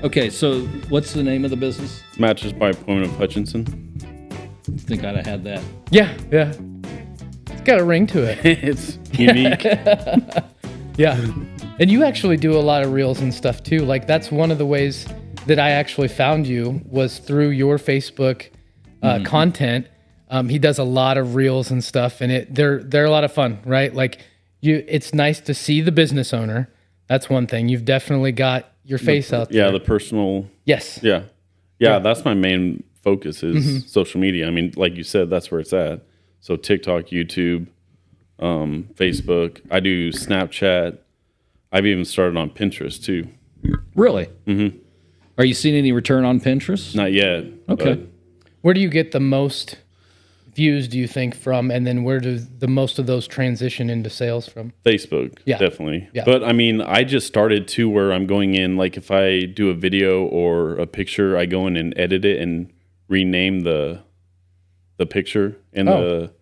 Okay, so what's the name of the business? Mattress by Appointment of Hutchinson. I think I'd have had that. Yeah. It's got a ring to it. It's unique. Yeah. And you actually do a lot of reels and stuff too. Like that's one of the ways that I actually found you was through your Facebook content. He does a lot of reels and stuff, and they're a lot of fun, right? Like it's nice to see the business owner. That's one thing. You've definitely got your face out there. Yeah, the personal. Yes. Yeah. That's my main focus is social media. I mean, like you said, that's where it's at. So TikTok, YouTube, Facebook. I do Snapchat. I've even started on Pinterest too. Really? Mm-hmm. Are you seeing any return on Pinterest? Not yet. Okay. Where do you get the most views, do you think, from? And then where do the most of those transition into sales from? Facebook, definitely. Yeah. But I mean, I just started too where I'm going in, like if I do a video or a picture, I go in and edit it and rename the picture and the,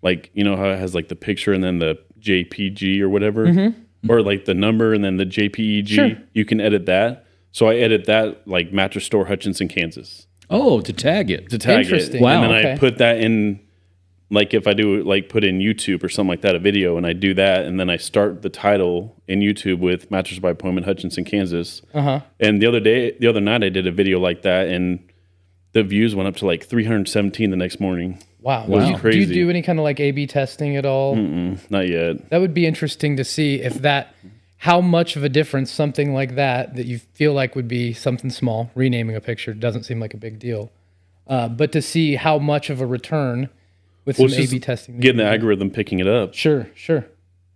like, you know how it has like the picture and then the JPG or whatever, or like the number and then the JPEG. Sure. You can edit that. So I edit that like Mattress Store, Hutchinson, Kansas. Oh, to tag it. Interesting. Wow. And then I put that in, like if I do like put in YouTube or something like that, a video, and I do that, and then I start the title in YouTube with Mattress by Appointment, Hutchinson, Kansas. And the other night I did a video like that, and the views went up to like 317 the next morning. Wow. It was crazy. Do you do any kind of like A/B testing at all? Not yet. That would be interesting to see how much of a difference something like that you feel like would be something small, renaming a picture doesn't seem like a big deal. But to see how much of a return with some A/B testing. Getting the algorithm picking it up. Sure.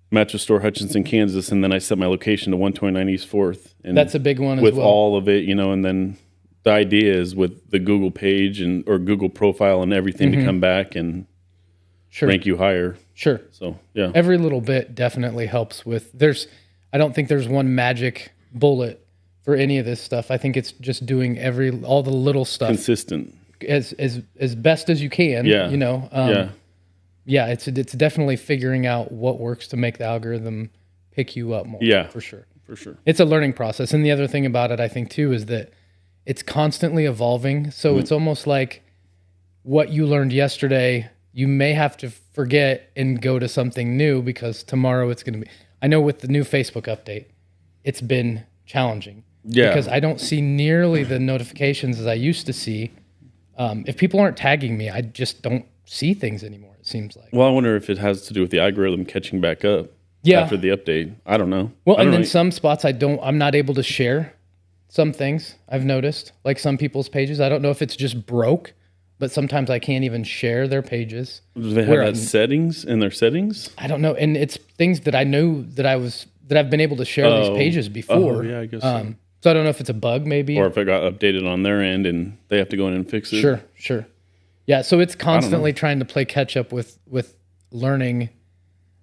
Mattress Store, Hutchinson, Kansas, and then I set my location to 129 East 4th. And that's a big one as well. With all of it, and then the idea is with the Google page or Google profile and everything to come back and rank you higher. Sure. So, yeah. Every little bit definitely helps with, I don't think there's one magic bullet for any of this stuff. I think it's just doing all the little stuff. Consistent. As best as you can, it's definitely figuring out what works to make the algorithm pick you up more. Yeah. For sure. For It's a learning process. And the other thing about it, I think too, is that it's constantly evolving. So it's almost like what you learned yesterday, you may have to forget and go to something new because tomorrow it's going to be, I know with the new Facebook update, it's been challenging. Yeah. Because I don't see nearly the notifications as I used to see. If people aren't tagging me, I just don't see things anymore, it seems like. Well, I wonder if it has to do with the algorithm catching back up after the update. I don't know. Well, and then some spots I'm not able to share some things I've noticed, like some people's pages. I don't know if it's just broke, but sometimes I can't even share their pages. Do they have that settings in their settings? I don't know. And it's things that I knew that I've been able to share these pages before. Yeah, I guess so. So I don't know if it's a bug maybe. Or if it got updated on their end and they have to go in and fix it. Sure. Yeah, so it's constantly trying to play catch up with learning,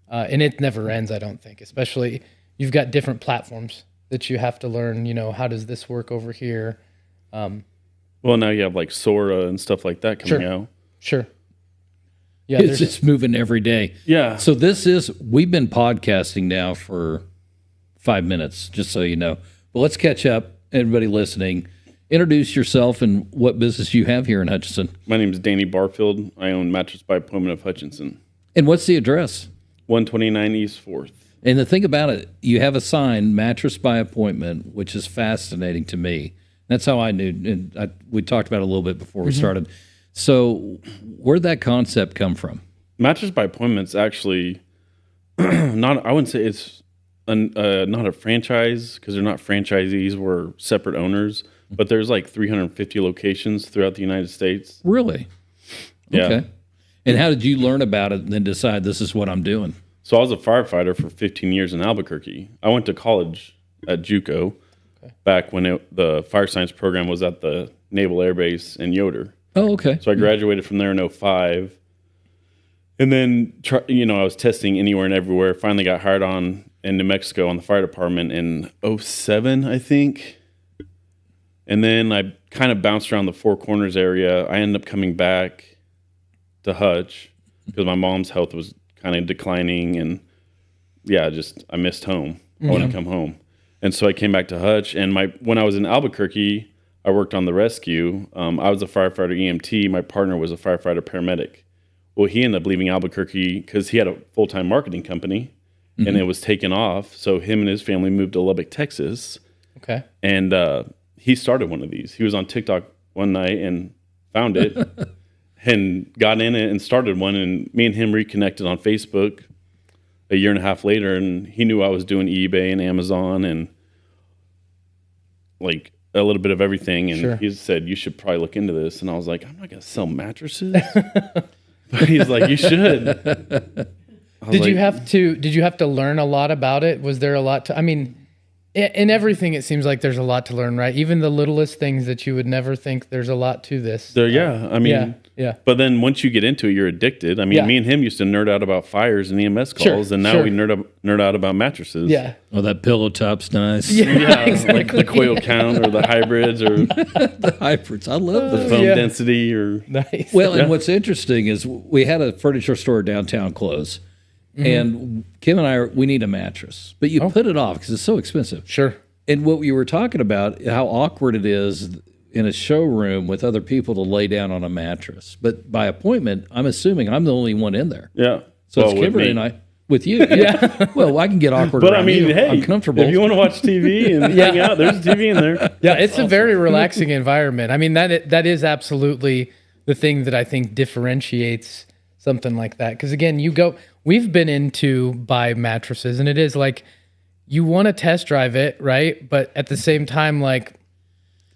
and it never ends, I don't think. Especially, you've got different platforms that you have to learn, how does this work over here? Well, now you have like Sora and stuff like that coming out. Sure. Yeah, it's just moving every day. Yeah. So we've been podcasting now for 5 minutes, just so you know. But let's catch up, everybody listening. Introduce yourself and what business you have here in Hutchinson. My name is Danny Barfield. I own Mattress by Appointment of Hutchinson. And what's the address? 129 East 4th. And the thing about it, you have a sign, Mattress by Appointment, which is fascinating to me. That's how I knew, and we talked about it a little bit before we started. So where'd that concept come from? Mattress by Appointment's actually I wouldn't say it's not a franchise because they're not franchisees. We're separate owners, but there's like 350 locations throughout the United States. Really? Yeah. Okay. And how did you learn about it and then decide this is what I'm doing? So I was a firefighter for 15 years in Albuquerque. I went to college at JUCO back when the fire science program was at the Naval Air Base in Yoder. Oh, okay. So I graduated from there in 2005. And then, I was testing anywhere and everywhere. Finally got hired on in New Mexico on the fire department in 2007, I think. And then I kind of bounced around the Four Corners area. I ended up coming back to Hutch because my mom's health was kind of declining. And, I missed home. I wanted to come home. And so I came back to Hutch, and when I was in Albuquerque, I worked on the rescue. I was a firefighter EMT. My partner was a firefighter paramedic. Well, he ended up leaving Albuquerque because he had a full-time marketing company, and it was taken off. So him and his family moved to Lubbock, Texas. Okay. And he started one of these. He was on TikTok one night and found it and got in it and started one. And me and him reconnected on Facebook a year and a half later, and he knew I was doing eBay and Amazon and like a little bit of everything. And he said, you should probably look into this. And I was like, I'm not going to sell mattresses. But he's like, you should. Did you have to learn a lot about it? Was there a lot to, I mean, in everything, it seems like there's a lot to learn, right? Even the littlest things that you would never think there's a lot to this. I mean, yeah. But then once you get into it, you're addicted. I mean, me and him used to nerd out about fires and EMS calls, and now we nerd out about mattresses. Yeah. Oh, that pillow top's nice. Yeah, exactly. Like the coil count or the hybrids or the hybrids. I love the foam density or nice. Well, and what's interesting is we had a furniture store downtown close. And Kim and we need a mattress, but you put it off because it's so expensive. Sure. And what you were talking about, how awkward it is in a showroom with other people to lay down on a mattress. But by appointment, I'm assuming I'm the only one in there. Yeah. So it's Kimberly and I with you. Yeah. Well, I can get awkward. But I mean, hey, I'm comfortable. If you want to watch TV and hang out, there's a TV in there. Yeah, it's a very relaxing environment. I mean, that is absolutely the thing that I think differentiates something like that. Because again, we've been into buy mattresses, and it is like you want to test drive it, right? But at the same time, like,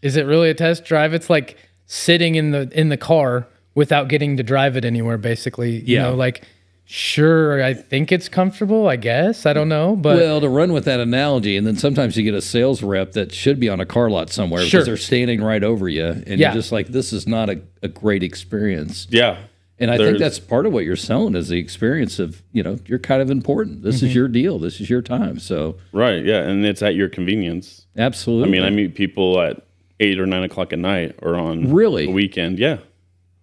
is it really a test drive? It's like sitting in the car without getting to drive it anywhere, basically. You know, like, sure, I think it's comfortable, I guess. I don't know. But well, to run with that analogy, and then sometimes you get a sales rep that should be on a car lot somewhere because they're standing right over you, and you're just like, this is not a great experience. Yeah. And I think that's part of what you're selling is the experience of, you're kind of important. This is your deal. This is your time. So right, yeah, and it's at your convenience. Absolutely. I mean, I meet people at 8 or 9 o'clock at night or on a weekend. Yeah.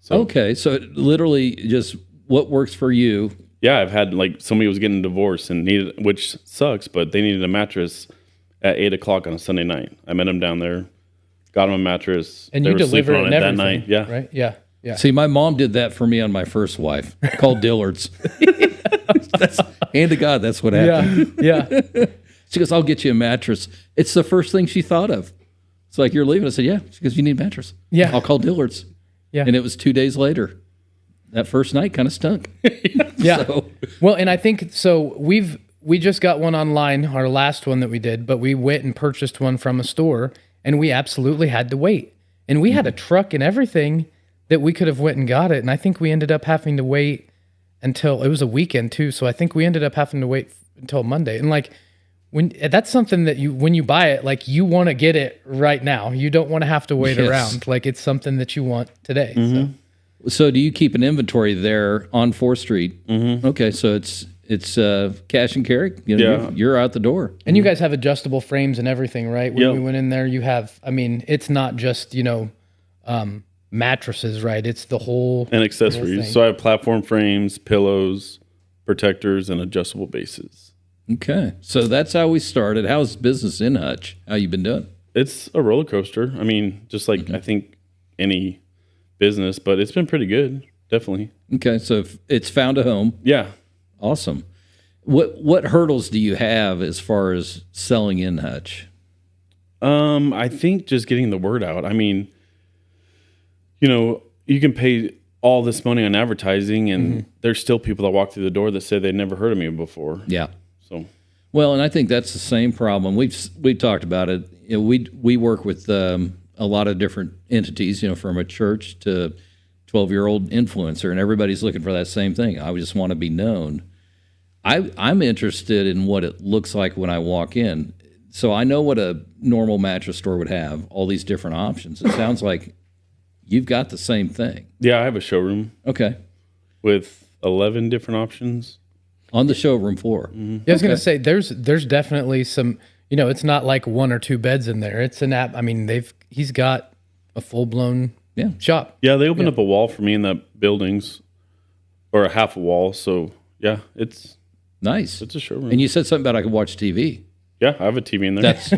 So, okay, so it literally just what works for you. Yeah, I've had like somebody was getting divorced and which sucks, but they needed a mattress at 8 o'clock on a Sunday night. I met them down there, got them a mattress, and they you were delivered sleeping on it it that everything, night. Yeah, right. Yeah. Yeah. See, my mom did that for me on my first wife, called Dillard's. Hand to God, that's what happened. Yeah. She goes, I'll get you a mattress. It's the first thing she thought of. It's like, you're leaving. I said, yeah. She goes, you need a mattress. Yeah. I'll call Dillard's. Yeah. And it was 2 days later. That first night kind of stunk. Yeah. Well, and I think, so we just got one online, our last one that we did, but we went and purchased one from a store, and we absolutely had to wait. And we had a truck and everything that we could have went and got it. And I think we ended up having to wait until it was a weekend too. So I think we ended up having to wait until Monday. And like, that's something that when you buy it, like you want to get it right now. You don't want to have to wait around. Like it's something that you want today. So do you keep an inventory there on 4th Street? Okay. So it's cash and carry. You're out the door. And you guys have adjustable frames and everything, right? When we went in there, you have, I mean, it's not just, mattresses, right? It's the whole and accessories. So I have platform frames, pillows, protectors, and adjustable bases. Okay, so that's how we started. How's business in Hutch? How you been doing? It's a roller coaster. I mean, just like I think any business, but it's been pretty good, definitely. Okay, so it's found a home. Yeah, awesome. What hurdles do you have as far as selling in Hutch? I think just getting the word out. I mean, you can pay all this money on advertising, and there's still people that walk through the door that say they'd never heard of me before. Yeah. So, well, and I think that's the same problem. We've talked about it. We work with a lot of different entities. From a church to 12-year-old influencer, and everybody's looking for that same thing. I just want to be known. I'm interested in what it looks like when I walk in. So I know what a normal mattress store would have, all these different options. It sounds like you've got the same thing. Yeah, I have a showroom. Okay. With 11 different options. On the showroom floor. Yeah, I was going to say, there's definitely some, it's not like 1 or 2 beds in there. It's an app. I mean, he's got a full-blown shop. Yeah, they opened up a wall for me in that buildings, or a half a wall. So, yeah, it's nice. It's a showroom. And you said something about I could watch TV. Yeah, I have a TV in there. That's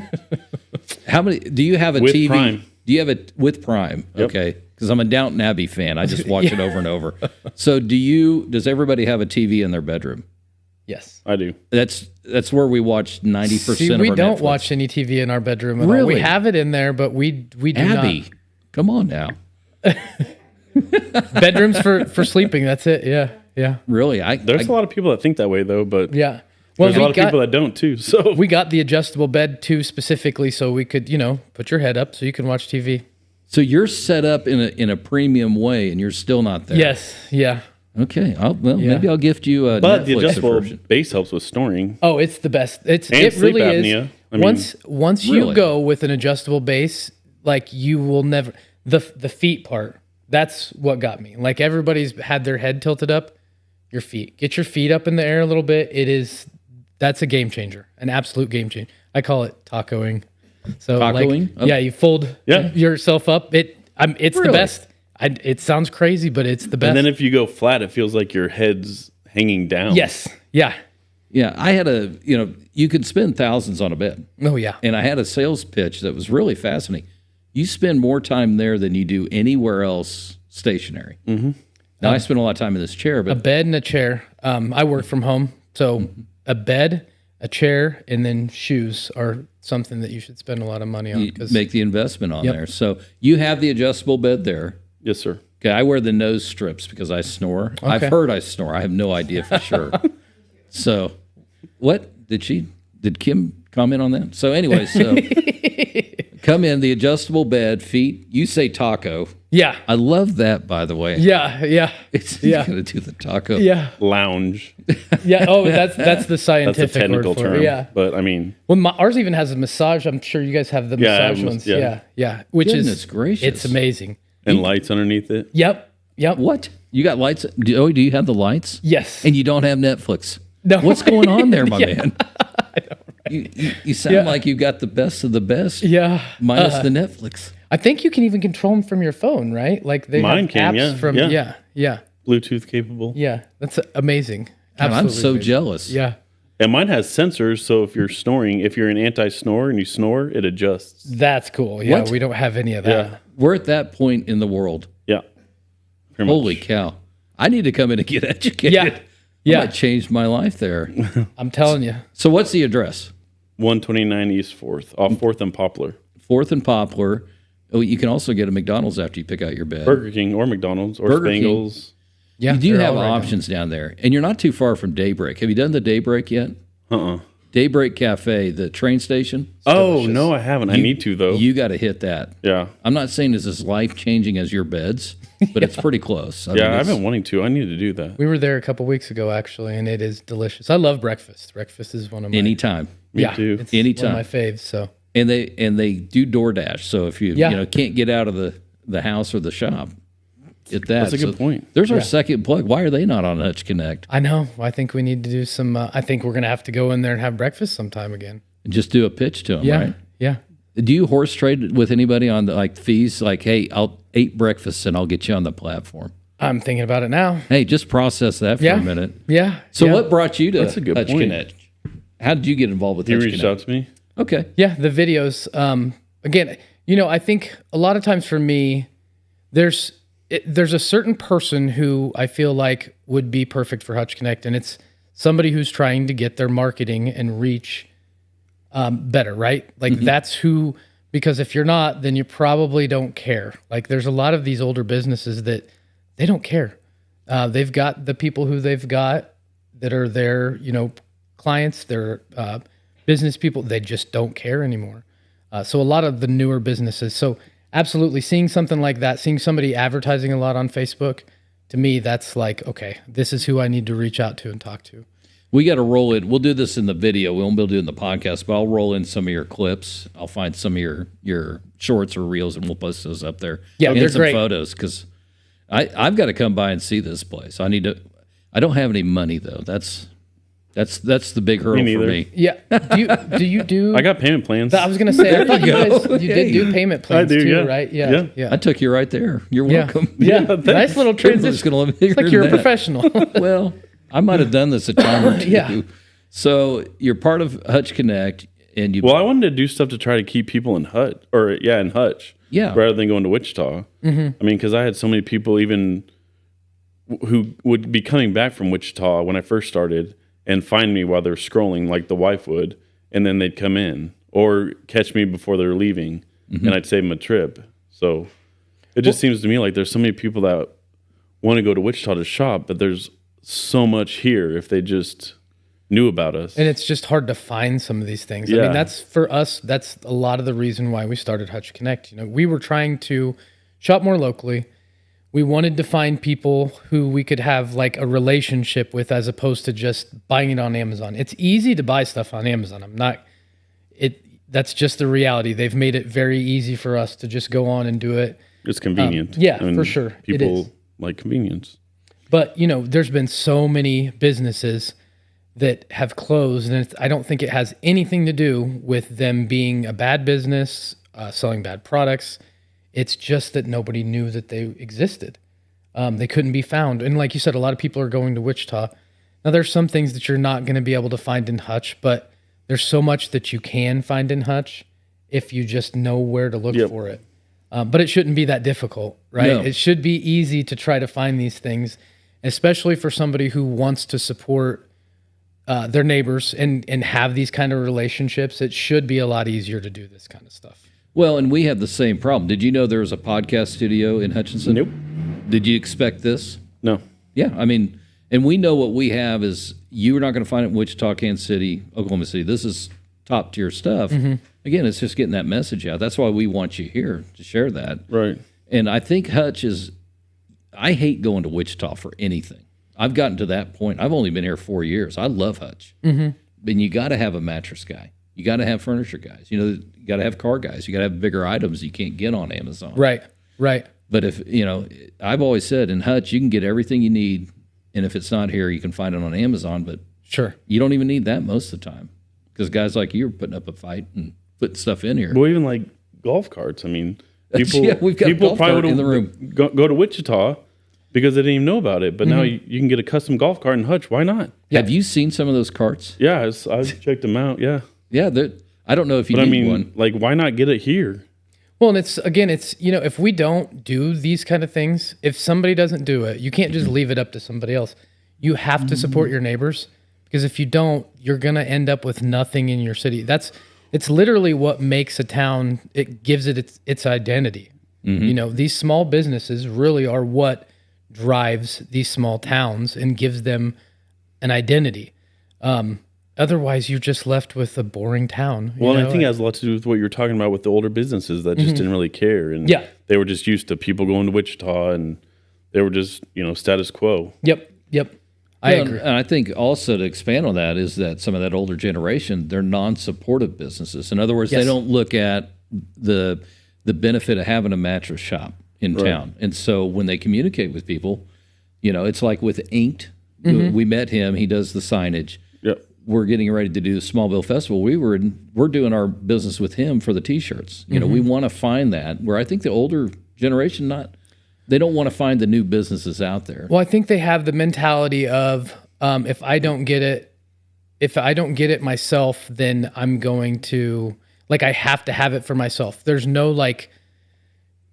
how many? Do you have a With TV? Prime. Do you have it with Prime? Yep. Okay, because I'm a Downton Abbey fan. I just watch it over and over. So does everybody have a TV in their bedroom? Yes. I do. That's where we watch 90% See, of we our don't Netflix. watch any TV in our bedroom at all. Really? We have it in there, but we do Abby, not. come on now. Bedrooms for sleeping. That's it. Yeah. Yeah. Really? There's a lot of people that think that way, though, but Yeah. Well, there's a lot of people that don't, too. So we got the adjustable bed too, specifically so we could, put your head up so you can watch TV. So you're set up in a premium way, and you're still not there. Yes. Yeah. Okay. Maybe I'll gift you a but the Netflix adjustable version. base helps with snoring. Oh, it's the best. It sleep really apnea. is. I mean, Once Really? you go with an adjustable base, like you will never the feet part. That's what got me. Like everybody's had their head tilted up. Your feet. Get your feet up in the air a little bit. That's a game changer. An absolute game changer. I call it tacoing. So Tacoing? like, yeah, you fold yourself up. It's Really? the best. It sounds crazy, but it's the best. And then if you go flat, it feels like your head's hanging down. yes. Yeah. Yeah, I had you could spend thousands on a bed. Oh yeah. And I had a sales pitch that was really fascinating. You spend more time there than you do anywhere else stationary. Mm-hmm. Now, I spend a lot of time in this chair, A but bed and a chair. I work from home, so a bed, a chair, and then shoes are something that you should spend a lot of money on. you make the investment on there. So you have the adjustable bed there. Yes, sir. Okay, I wear the nose strips because I snore. I've heard I snore. I have no idea for sure. So, what did Kim comment on that? So anyway, come in the adjustable bed, feet. You say taco. Yeah. I love that, by the way. Yeah. Yeah. You gotta do the taco. Yeah. Lounge. Yeah. Oh, that's the That's scientific a technical word for term. it. Yeah. But I mean, Well, ours even has a massage. I'm sure you guys have the massage ones. yeah. Yeah. Which Goodness is gracious. It's amazing. and lights underneath it. Yep. What? You got lights? Do you have the lights? Yes. And you don't have Netflix? No. What's going on there, my man? I know, right? You sound like you got the best of the best. Yeah. Minus the Netflix. I think you can even control them from your phone, right? Like they Mine have can, apps yeah, from yeah. Yeah. Bluetooth capable. Yeah. That's amazing. God, I'm Absolutely so amazing. jealous. Yeah. And mine has sensors, so if you're snoring, if you're an anti-snore and you snore, it adjusts. That's cool. Yeah. What? We don't have any of that. Yeah. We're at that point in the world. Yeah. Pretty Holy much. cow. I need to come in and get educated. Yeah. Yeah. That changed my life there. I'm telling you. So what's the address? 129 East 4th, off 4th and Poplar. 4th and Poplar. Oh, you can also get a McDonald's after you pick out your bed. Burger King or McDonald's or Burger King. Spangles. Yeah. You do they're have all right now. options down there. And you're not too far from Daybreak. Have you done the Daybreak yet? Uh-uh. Daybreak Cafe, the train station. Oh, delicious. no, I haven't. I need to, though. You got to hit that. Yeah. I'm not saying it's as life-changing as your beds, but it's pretty close. I mean, Yeah, I've it's- been wanting to. I need to do that. We were there a couple weeks ago, actually, and it is delicious. I love breakfast. Breakfast is one of my anytime. Me yeah, too. It's Anytime. one of my faves. So And they do DoorDash. So if you Yeah. can't get out of the house or the shop, get that. That's a good point. There's our second plug. Why are they not on Hutch Connect? I know. I think we need to do some. I think we're gonna have to go in there and have breakfast sometime again. And just do a pitch to them, Yeah, right? yeah. Do you horse trade with anybody on the fees? Like, hey, I'll 8 breakfasts and I'll get you on the platform. I'm thinking about it now. Hey, just process that for Yeah. a minute. Yeah. So yeah. what brought you to That's a good Hutch point. Connect? How did you get involved with You Hutch reached Connect? out to me? Okay. Yeah, the videos. Again, I think a lot of times for me, there's a certain person who I feel like would be perfect for Hutch Connect, and it's somebody who's trying to get their marketing and reach better, right? Like that's who. Because if you're not, then you probably don't care. Like there's a lot of these older businesses that they don't care. They've got the people who they've got that are their, clients, their business people. They just don't care anymore. So a lot of the newer businesses. So absolutely seeing something like that, seeing somebody advertising a lot on Facebook, to me, that's like, okay, this is who I need to reach out to and talk to. We got to roll it. We'll do this in the video. We won't be able to do it in the podcast, but I'll roll in some of your clips. I'll find some of your shorts or reels, and we'll post those up there. Yeah, and they're some great. photos because I've got to come by and see this place. I don't have any money though. That's the big hurdle for neither. me. Yeah. Do you do? I got payment plans. I was gonna say, I thought you guys you Hey. did do payment plans do, too, yeah. right? Yeah, Yeah. yeah. I took you right there. You're Yeah. welcome. Yeah, thanks. nice little Everybody's transition. gonna live It's like you're a professional. Well, I might have done this a time or two. Yeah. So you're part of Hutch Connect, And you, well, I wanted to do stuff to try to keep people in Hutch, rather than going to Wichita. I mean, because I had so many people even who would be coming back from Wichita when I first started and find me while they're scrolling, like the wife would, and then they'd come in or catch me before they're leaving, and I'd save them a trip. So it just seems to me like there's so many people that want to go to Wichita to shop, but there's so much here if they just knew about us. And it's just hard to find some of these things. I mean, that's for us, that's a lot of the reason why we started Hutch Connect. You know, we were trying to shop more locally. We wanted to find people who we could have like a relationship with as opposed to just buying it on Amazon. It's easy to buy stuff on Amazon. That's just the reality. They've made it very easy for us to just go on and do it. It's convenient. For sure. People like convenience. But, you know, there's been so many businesses that have closed, and I don't think it has anything to do with them being a bad business, selling bad products. It's just that nobody knew that they existed. They couldn't be found. And like you said, a lot of people are going to Wichita. Now, there's some things that you're not going to be able to find in Hutch, but there's so much that you can find in Hutch if you just know where to look for it. But it shouldn't be that difficult, right? No. It should be easy to try to find these things, especially for somebody who wants to support their neighbors and have these kind of relationships. It should be a lot easier to do this kind of stuff. Well, and we have the same problem. Did you know there was a podcast studio in Hutchinson? Nope. Did you expect this? No. Yeah, I mean, and we know what we have is you're not going to find it in Wichita, Kansas City, Oklahoma City. This is top tier stuff. Again, it's just getting that message out. That's why we want you here to share that. Right. And I think Hutch is, I hate going to Wichita for anything. I've gotten to that point. I've only been here 4 years. I love Hutch. But you got to have a mattress guy. You got to have furniture guys. You know, you got to have car guys. You got to have bigger items you can't get on Amazon. Right. But if, you know, I've always said in Hutch, you can get everything you need. And if it's not here, you can find it on Amazon. But sure, you don't even need that most of the time because guys like you are putting up a fight and putting stuff in here. Well, even like golf carts. I mean, people, we've got people golf probably cart in the room. Go to Wichita because they didn't even know about it. But now you can get a custom golf cart in Hutch. Why not? Have you seen some of those carts? Yeah, I've checked them out. Yeah. Yeah, I don't know if you need one. Like, why not get it here? Well, and it's, you know, if we don't do these kind of things, if somebody doesn't do it, you can't just leave it up to somebody else. You have to support your neighbors because if you don't, you're going to end up with nothing in your city. It's literally what makes a town, it gives it its identity. You know, these small businesses really are what drives these small towns and gives them an identity. Otherwise, you're just left with a boring town. Well, and I think it has a lot to do with what you're talking about with the older businesses that just didn't really care. And they were just used to people going to Wichita and they were just, you know, status quo. Yep. I agree. And I think also to expand on that is that some of that older generation, they're non-supportive businesses. In other words, they don't look at the benefit of having a mattress shop in town. And so when they communicate with people, you know, it's like with Inked. We met him. He does the signage. Yep. We're getting ready to do the Smallville Festival. We're doing our business with him for the T-shirts. You know, we want to find that where I think the older generation they don't want to find the new businesses out there. Well, I think they have the mentality of if I don't get it myself, then I'm going to, like, I have to have it for myself. There's no like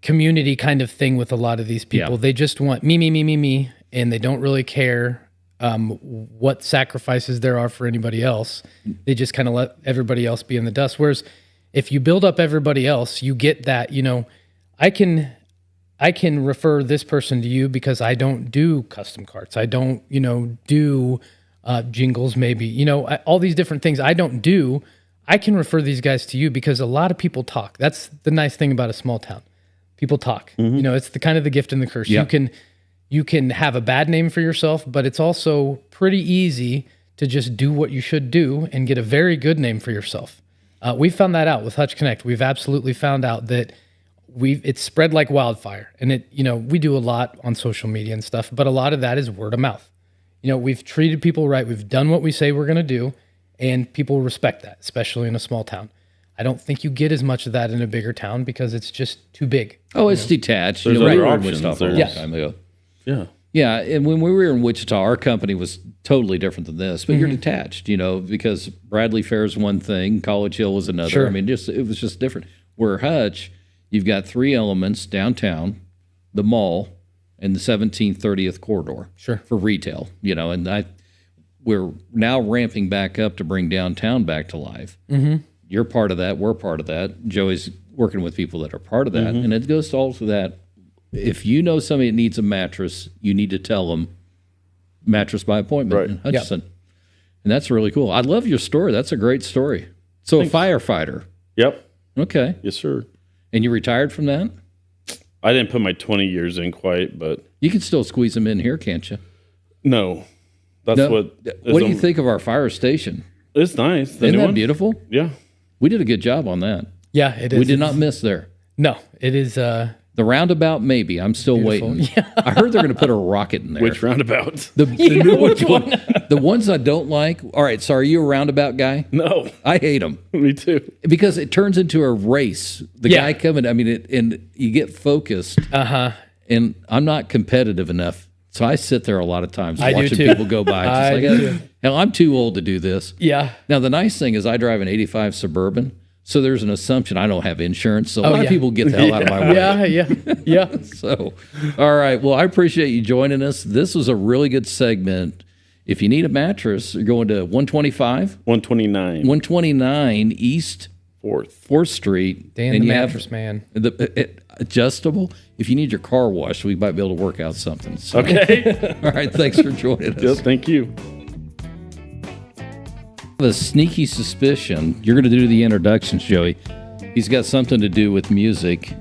community kind of thing with a lot of these people. They just want me, and they don't really care what sacrifices there are for anybody else. They just kind of let everybody else be in the dust. Whereas if you build up everybody else, you get that, you know, I can refer this person to you because I don't do custom carts. I don't, you know, do jingles maybe. You know, all these different things I don't do. I can refer these guys to you because a lot of people talk. That's the nice thing about a small town. People talk. You know, it's the kind of the gift and the curse. You can have a bad name for yourself, but it's also pretty easy to just do what you should do and get a very good name for yourself. We found that out with Hutch Connect. We've absolutely found out that it's spread like wildfire. And you know, we do a lot on social media and stuff, but a lot of that is word of mouth. You know, we've treated people right. We've done what we say we're going to do, and people respect that, especially in a small town. I don't think you get as much of that in a bigger town because it's just too big. Oh, it's detached. There's you know, other we were in options. Wichita for a long time ago. Yeah. Yeah, and when we were in Wichita, our company was totally different than this, but you're detached, because Bradley Fair is one thing, College Hill was another. Sure. I mean, it was just different. Where Hutch, you've got 3 elements: downtown, the mall, and the 17th, 30th corridor. Sure. For retail, and we're now ramping back up to bring downtown back to life. You're part of that. We're part of that. Joey's working with people that are part of that, and it goes to also that. If you know somebody that needs a mattress, you need to tell them Mattress by Appointment in Hutchinson. Yep. And that's really cool. I love your story. That's a great story. So Thanks. A firefighter. Yep. Okay. Yes, sir. And you retired from that? I didn't put my 20 years in quite, but... You can still squeeze them in here, can't you? No. What do you think of our fire station? It's nice. Isn't that beautiful? Yeah. We did a good job on that. Yeah, it is. We did not miss there. No, it is... The roundabout, maybe. I'm still waiting. Yeah. I heard they're going to put a rocket in there. Which roundabout? The new one. The ones I don't like. All right, so are you a roundabout guy? No. I hate them. Me too. Because it turns into a race. The guy coming, and you get focused. And I'm not competitive enough. So I sit there a lot of times watching people go by. Hell, I'm too old to do this. Yeah. Now, the nice thing is I drive an 85 Suburban. So there's an assumption I don't have insurance. So a lot of people get the hell out of my way. Yeah. So, all right. Well, I appreciate you joining us. This was a really good segment. If you need a mattress, you're going to 125? 129. 129 East 4th Street. Dan the Mattress Man. Adjustable. If you need your car washed, we might be able to work out something. So. Okay. All right. Thanks for joining us. Yes, thank you. A sneaky suspicion you're going to do the introductions, Joey. He's got something to do with music.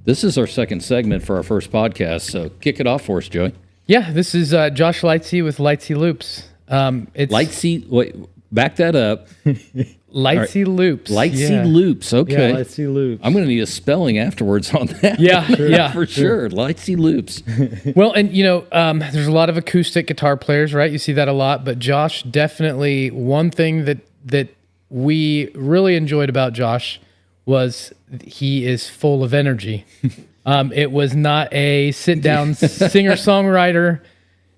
This is our second segment for our first podcast, so kick it off for us, Joey. Yeah, this is Josh Lightsey with Lightsey Loops. It's Lightsey. Wait, back that up. Lightsey Loops. Lightsey Loops. Okay. Yeah, Lightsey Loops. I'm going to need a spelling afterwards on that. Yeah, for sure. Lightsey Loops. Well, and there's a lot of acoustic guitar players, right? You see that a lot, but Josh, definitely one thing that we really enjoyed about Josh was he is full of energy. It was not a sit-down singer-songwriter,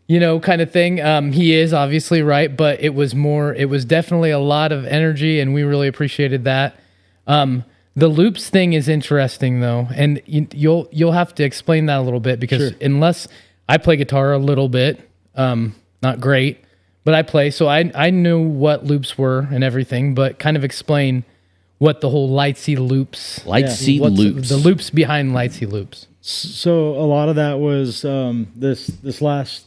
kind of thing. He is obviously, right, but it was definitely a lot of energy, and we really appreciated that. The loops thing is interesting though, and you'll have to explain that a little bit because unless I play guitar a little bit, not great, but I play, so I knew what loops were and everything, but kind of explain what the whole Lightsey Loops. Loops. The loops behind Lightsey Loops. So a lot of that was this last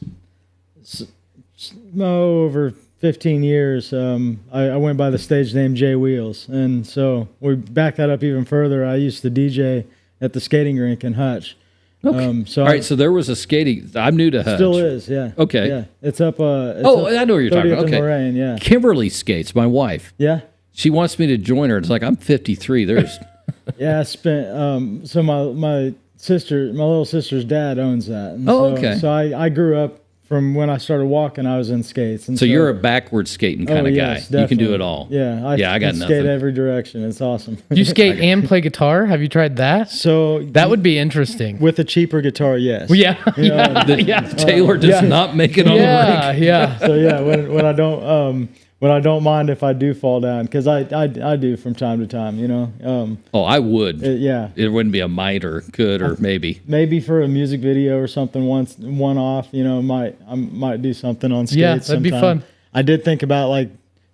over 15 years. I went by the stage name J Wheels, and so we back that up even further. I used to DJ at the skating rink in Hutch. Okay. All right, so there was a skating. I'm new to Hutch. Still is, yeah. Okay. Yeah, it's up. I know what you're talking about. Okay. Lorraine, yeah. Kimberly skates. My wife. Yeah. She wants me to join her. It's like I'm 53. There's. Yeah, I spent. So my little sister's dad owns that. And okay. So I grew up from when I started walking. I was in skates. And so you're a backward skating kind of guy. Definitely. You can do it all. Yeah. I got nothing. Skate every direction. It's awesome. You skate and play guitar? Have you tried that? So that would be interesting. With a cheaper guitar, yes. Yeah. Taylor does not make it on the rink. Yeah. So when I don't mind if I do fall down, because I do from time to time, I would. It wouldn't be a might or could or maybe. Maybe for a music video or something, one off, I might do something on skates. Yeah, that'd sometime. be fun. I did think about like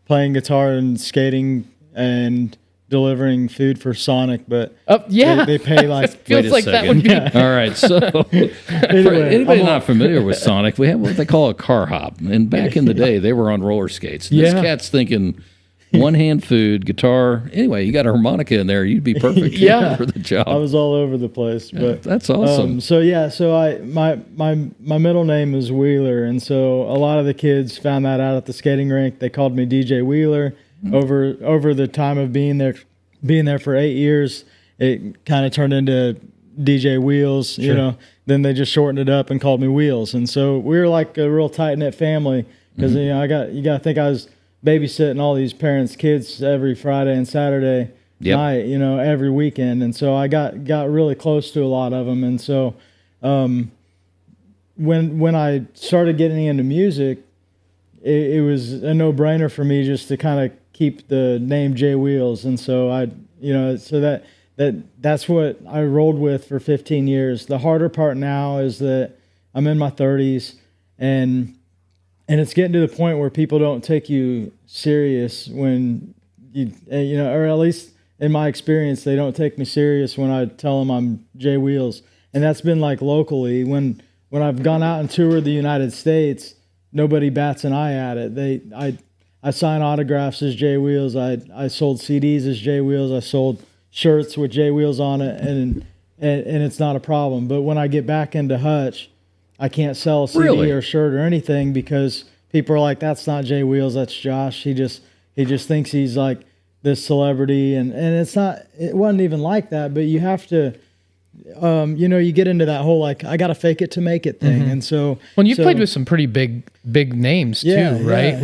playing guitar and skating and delivering food for Sonic, but they pay like feels like that would be. All right, so for anybody not familiar with Sonic, we have what they call a car hop, and back in the day they were on roller skates. This cat's thinking one hand food, guitar. Anyway, you got a harmonica in there, you'd be perfect for the job. I was all over the place, but that's awesome. My middle name is Wheeler, and so a lot of the kids found that out at the skating rink. They called me DJ Wheeler. Over the time of being there for 8 years, it kind of turned into DJ Wheels. Then they just shortened it up and called me Wheels. And so we were like a real tight knit family because you got to think I was babysitting all these parents' kids every Friday and Saturday night, every weekend. And so I got really close to a lot of them. And so when I started getting into music, it was a no-brainer for me just to kind of keep the name J Wheels, and so that's what I rolled with for 15 years. The harder part now is that I'm in my 30s, and it's getting to the point where people don't take you serious when or at least in my experience, they don't take me serious when I tell them I'm J Wheels. And that's been like locally. When I've gone out and toured the United States, nobody bats an eye at it. I sign autographs as J Wheels. I sold CDs as J Wheels. I sold shirts with J Wheels on it, and it's not a problem. But when I get back into Hutch, I can't sell a CD or shirt or anything because people are like, "That's not J Wheels. That's Josh. He just thinks he's like this celebrity," and it's not. It wasn't even like that. But you have to, you get into that whole like I got to fake it to make it thing, and so. Well, you played with some pretty big names too, right?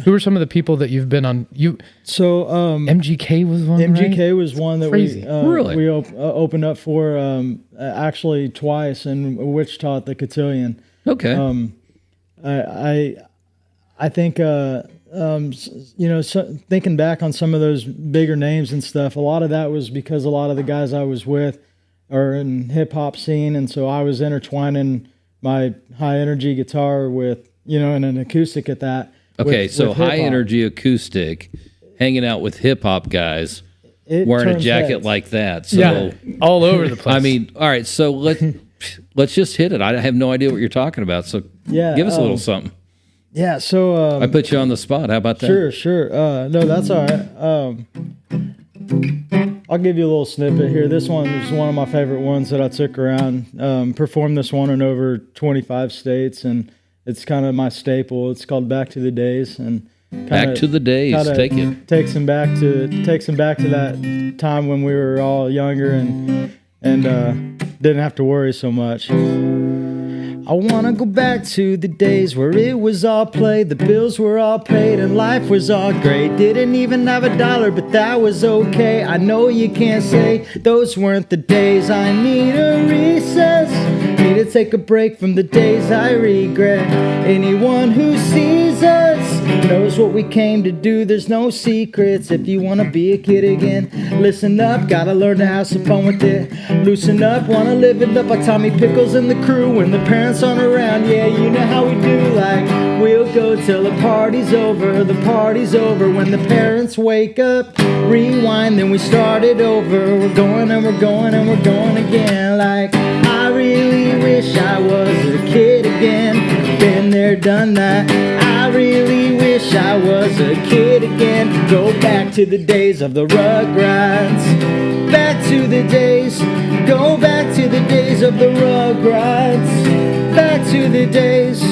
Who are some of the people that you've been on? MGK was one. MGK right? was one that Crazy. we opened up for actually twice in Wichita at the Cotillion. Okay. I think thinking back on some of those bigger names and stuff, a lot of that was because a lot of the guys I was with are in hip hop scene, and so I was intertwining my high energy guitar with and an acoustic at that. Okay, with high energy acoustic, hanging out with hip hop guys, wearing a jacket heads. like that. So all over the place. I mean, all right. So let's just hit it. I have no idea what you're talking about. So give us a little something. Yeah. So I put you on the spot. How about that? Sure. No, that's all right. I'll give you a little snippet here. This one is one of my favorite ones that I took around. Performed this one in over 25 states, and it's kind of my staple. It's called "Back to the Days," and Back to the Days. Take it. Takes them back to that time when we were all younger and didn't have to worry so much. I wanna go back to the days where it was all play, the bills were all paid and life was all great. Didn't even have a dollar, but that was okay. I know you can't say those weren't the days. I need a recess, need to take a break from the days I regret. Anyone who sees us knows what we came to do, there's no secrets. If you wanna be a kid again, listen up, gotta learn to have some fun with it. Loosen up, wanna live it up like Tommy Pickles and the crew when the parents aren't around. Yeah, you know how we do, like we'll go till the party's over. The party's over when the parents wake up. Rewind, then we start it over. We're going and we're going and we're going again. Like I really wish I was a kid again. Been there, done that. I really wish I was a kid again. Go back to the days of the Rugrats. Back to the days. Go back to the days of the Rugrats. Back to the days.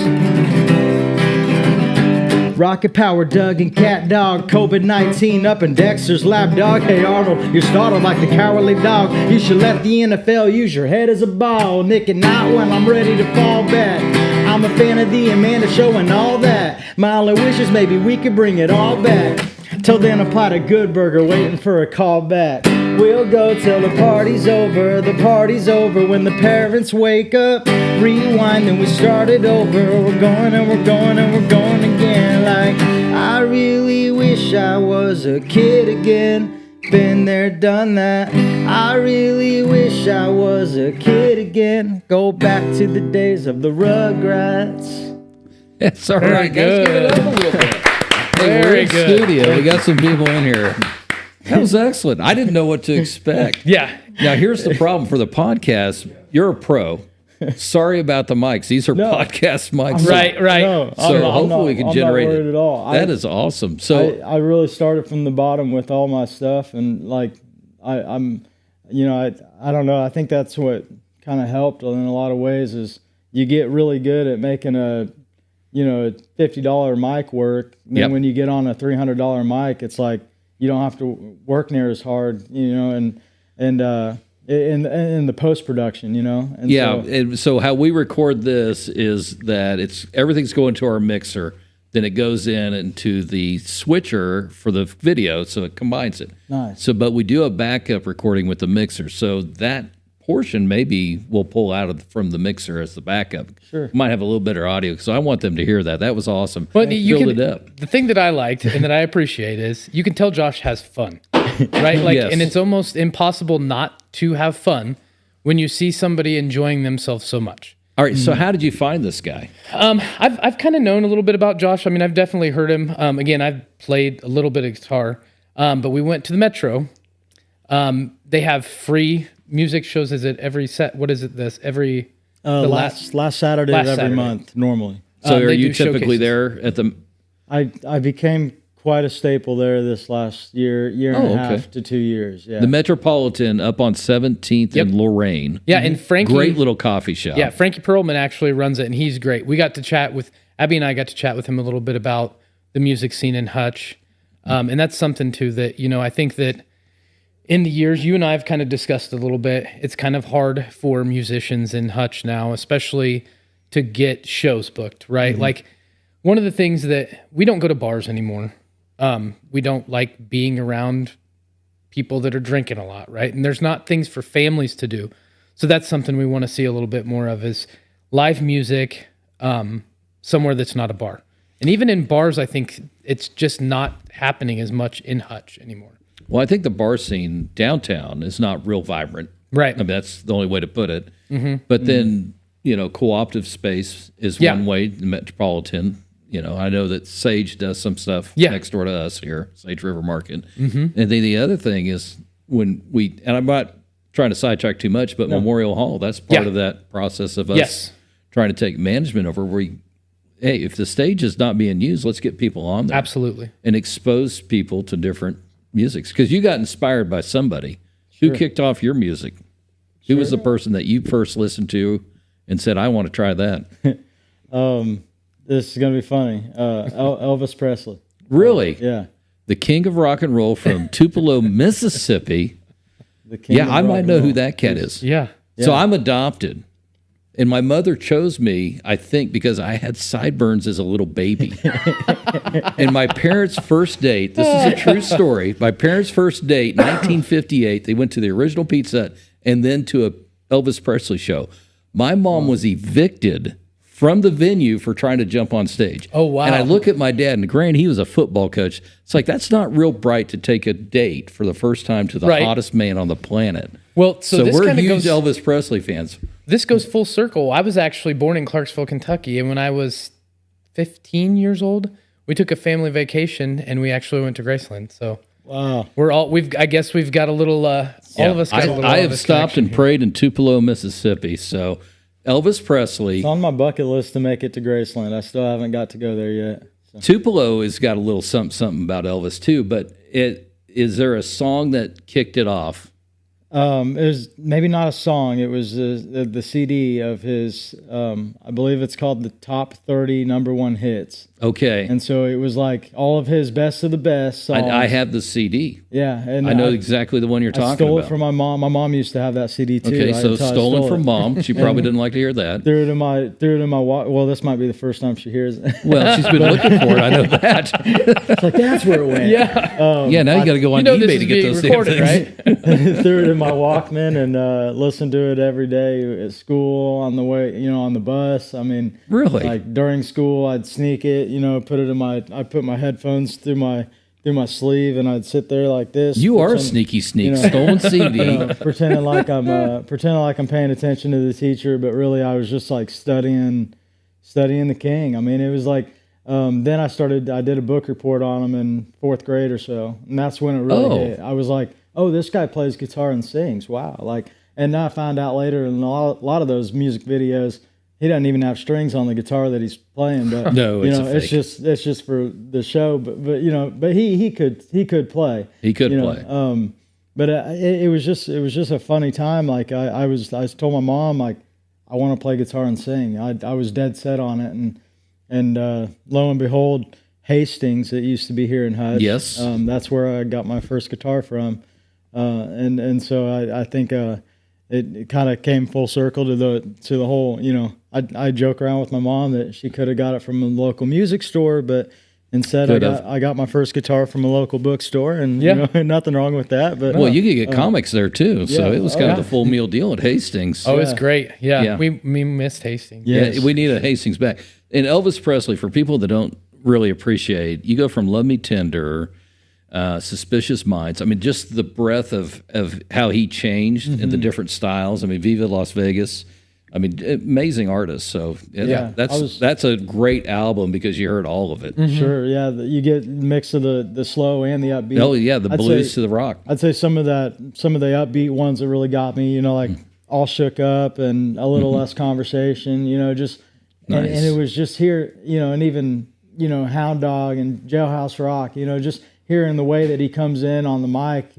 Rocket Power, Doug and Cat Dog, COVID-19 up in Dexter's lap dog. Hey Arnold, you're startled like the cowardly dog. You should let the NFL use your head as a ball. Nick and not when I'm ready to fall back. I'm a fan of the Amanda Show and all that. My only wish is maybe we could bring it all back. Till then, a pot of Good Burger waiting for a call back. We'll go till the party's over. The party's over when the parents wake up. Rewind, then we start it over. We're going and we're going and we're going again. Like, I really wish I was a kid again. Been there, done that. I really wish I was a kid again. Go back to the days of the Rugrats. That's all right, guys. Give it up a little bit. Hey, we're in studio. We got some people in here. That was excellent. I didn't know what to expect. Yeah. Now, here's the problem for the podcast. You're a pro. Sorry about the mics. These are podcast mics. Right. No, so hopefully we can generate it. At all. That is awesome. So I really started from the bottom with all my stuff, and like I don't know. I think that's what kind of helped in a lot of ways. Is you get really good at making a $50 mic work. Then when you get on a $300 mic, it's like you don't have to work near as hard, and in the post production, And so how we record this is that everything's going to our mixer, then it goes into the switcher for the video, so it combines it. Nice. So, but we do a backup recording with the mixer, so that portion maybe we'll pull out from the mixer as the backup. Sure. Might have a little better audio, so I want them to hear that. That was awesome. But you Filled can, it up. the thing that I liked and that I appreciate is you can tell Josh has fun, right? Like, Yes. and it's almost impossible not to have fun when you see somebody enjoying themselves so much. All right, so how did you find this guy? I've kind of known a little bit about Josh. I mean, I've definitely heard him. Again, I've played a little bit of guitar, but we went to the Metro. They have free music shows. Is it every set? What is it? Every last Saturday of every Saturday. month normally. So are they you do typically showcases. there at the? I became quite a staple there this last year and a half to 2 years. Yeah. The Metropolitan up on 17th and Lorraine. Yeah, and Frankie, Great little coffee shop. Yeah, Frankie Perlman actually runs it, and he's great. We got to chat with Abby and I got to chat with him a little bit about the music scene in Hutch, and that's something too that I think that in the years you and I have kind of discussed a little bit. It's kind of hard for musicians in Hutch now, especially to get shows booked. Right, like one of the things that we don't go to bars anymore. We don't like being around people that are drinking a lot, right? And there's not things for families to do. So that's something we want to see a little bit more of is live music somewhere that's not a bar. And even in bars, I think it's just not happening as much in Hutch anymore. Well, I think the bar scene downtown is not real vibrant. Right. I mean, that's the only way to put it. But then, co-optive space is one way, the Metropolitan. I know that Sage does some stuff next door to us here, Sage River Market. And then the other thing is and I'm not trying to sidetrack too much, but Memorial Hall, that's part of that process of us trying to take management over where hey, if the stage is not being used, let's get people on there. Absolutely. And expose people to different musics. Because you got inspired by somebody. Who kicked off your music? Who was the person that you first listened to and said, I want to try that? This is going to be funny. Elvis Presley. Really? Yeah. The king of rock and roll from Tupelo, Mississippi. The king of I rock might and know roll. who that cat is. Yeah. So I'm adopted. And my mother chose me, I think, because I had sideburns as a little baby. And my parents' first date, this is a true story. My parents' first date, 1958, they went to the original Pizza Hut and then to a Elvis Presley show. My mom was evicted from the venue for trying to jump on stage. Oh, wow. And I look at my dad, and granted, he was a football coach. It's like, that's not real bright to take a date for the first time to the hottest man on the planet. Well, so this we're kind of huge goes Elvis Presley fans. This goes full circle. I was actually born in Clarksville, Kentucky, and when I was 15 years old, we took a family vacation and we actually went to Graceland. So Wow. I guess we've got a little all of us got a little I have Elvis stopped connection and prayed in Tupelo, Mississippi. So Elvis Presley, It's on my bucket list to make it to Graceland. I still haven't got to go there yet. So. Tupelo has got a little something about Elvis too. But is there a song that kicked it off? It was maybe not a song. It was the CD of his. I believe it's called the Top 30 Number One Hits. Okay, And so it was like all of his best of the best songs. I have the CD. Yeah, and I know exactly the one you're I talking stole about. it from my mom. My mom used to have that CD too. Okay, so That's how I stolen stole from it. mom. She probably didn't like to hear that. Threw it in my walk. Well, this might be the first time she hears it. Well, she's been looking for it. I know that. It's like that's where it went. Yeah. Yeah, now you got to go on this eBay is to get being those recorded, damn things. right? Threw it in my Walkman and listened to it every day at school on the way, on the bus. I mean, Really? like during school, I'd sneak it, put it in I'd put my headphones through my sleeve and I'd sit there like this. You are a pretend- sneaky sneak. you know, Stolen CD. pretending like I'm paying attention to the teacher, but really I was just like studying the King. I mean, it was like then I did a book report on him in 4th grade or so, and that's when it really hit. I was like, oh, this guy plays guitar and sings. Wow, like, and then I found out later in a lot of those music videos, he doesn't even have strings on the guitar that he's playing. But No, it's a fake. it's just for the show. But he could play. He could play. But it was just a funny time. Like I told my mom, like, I want to play guitar and sing. I was dead set on it, and lo and behold, Hastings, it used to be here in Hutch. Yes. That's where I got my first guitar from, and so I think it kind of came full circle to the whole. I joke around with my mom that she could have got it from a local music store, but Instead, I got my first guitar from a local bookstore, and nothing wrong with that. But well, you could get comics there too, so it was kind of the full meal deal at Hastings. Oh, it's great. Yeah. We missed Hastings. Yes. Yeah, we need a Hastings back. And Elvis Presley, for people that don't really appreciate, you go from Love Me Tender, Suspicious Minds. I mean, just the breadth of how he changed and the different styles. I mean, Viva Las Vegas. I mean, amazing artist. So that's a great album because you heard all of it. Sure, yeah. You get a mix of the slow and the upbeat. Oh yeah, the blues to the rock. I'd say some of the upbeat ones that really got me. Like All Shook Up and A Little Less Conversation. Just nice. and it was just here. And even Hound Dog and Jailhouse Rock. Just hearing the way that he comes in on the mic,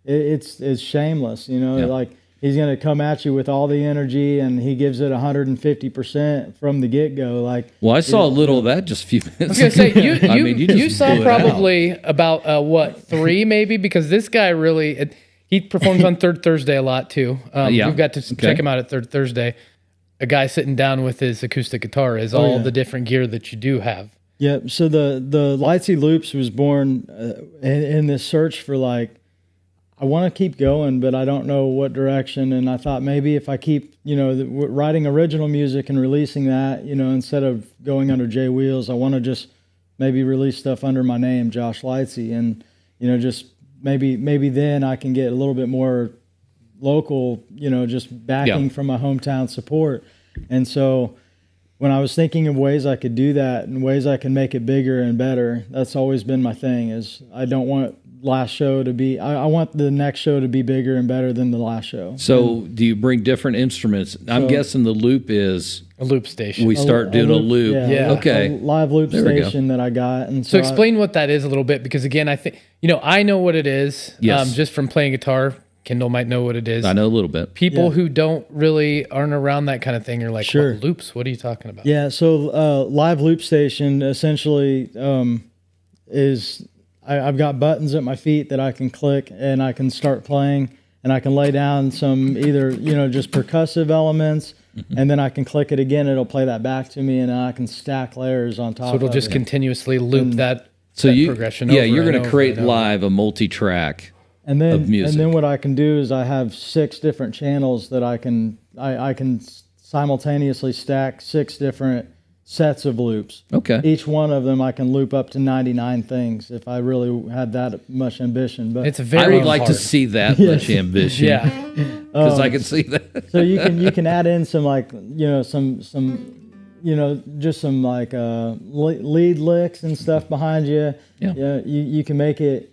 it's shameless. Like. He's going to come at you with all the energy, and he gives it 150% from the get-go. Well, I saw a little of that just a few minutes ago. I was going to say, you saw probably about, 3 maybe? Because this guy really, he performs on Third Thursday a lot too. You've got to check him out at Third Thursday. A guy sitting down with his acoustic guitar is all the different gear that you do have. Yeah, so the Lightsey Loops was born in this search for I want to keep going, but I don't know what direction. And I thought maybe if I keep, writing original music and releasing that, instead of going under J Wheels, I want to just maybe release stuff under my name, Josh Lightsey, and just maybe then I can get a little bit more local, just backing from my hometown support. And so when I was thinking of ways I could do that and ways I can make it bigger and better, that's always been my thing. Is I don't want last show to be, I want the next show to be bigger and better than the last show. So do you bring different instruments? I'm guessing the loop is a loop station. We start doing a loop. Yeah. Okay. A live loop station that I got. And so explain what that is a little bit, because again, I think, I know what it is. Yes. Just from playing guitar. Kendall might know what it is. I know a little bit. People who aren't around that kind of thing are like, sure. What loops? What are you talking about? Yeah. So live loop station essentially is, I've got buttons at my feet that I can click and I can start playing, and I can lay down some either, just percussive elements, and then I can click it again. It'll play that back to me, and I can stack layers on top of it. So it'll just continuously loop that progression over. Yeah, you're going to create live a multi-track of music. And then what I can do is I have 6 different channels that I can simultaneously stack 6 different sets of loops. Okay. Each one of them I can loop up to 99 things if I really had that much ambition. But it's very I would like to see that much ambition. Yeah. Because I can see that. So you can add in some just some lead licks and stuff behind you. Yeah. You can make it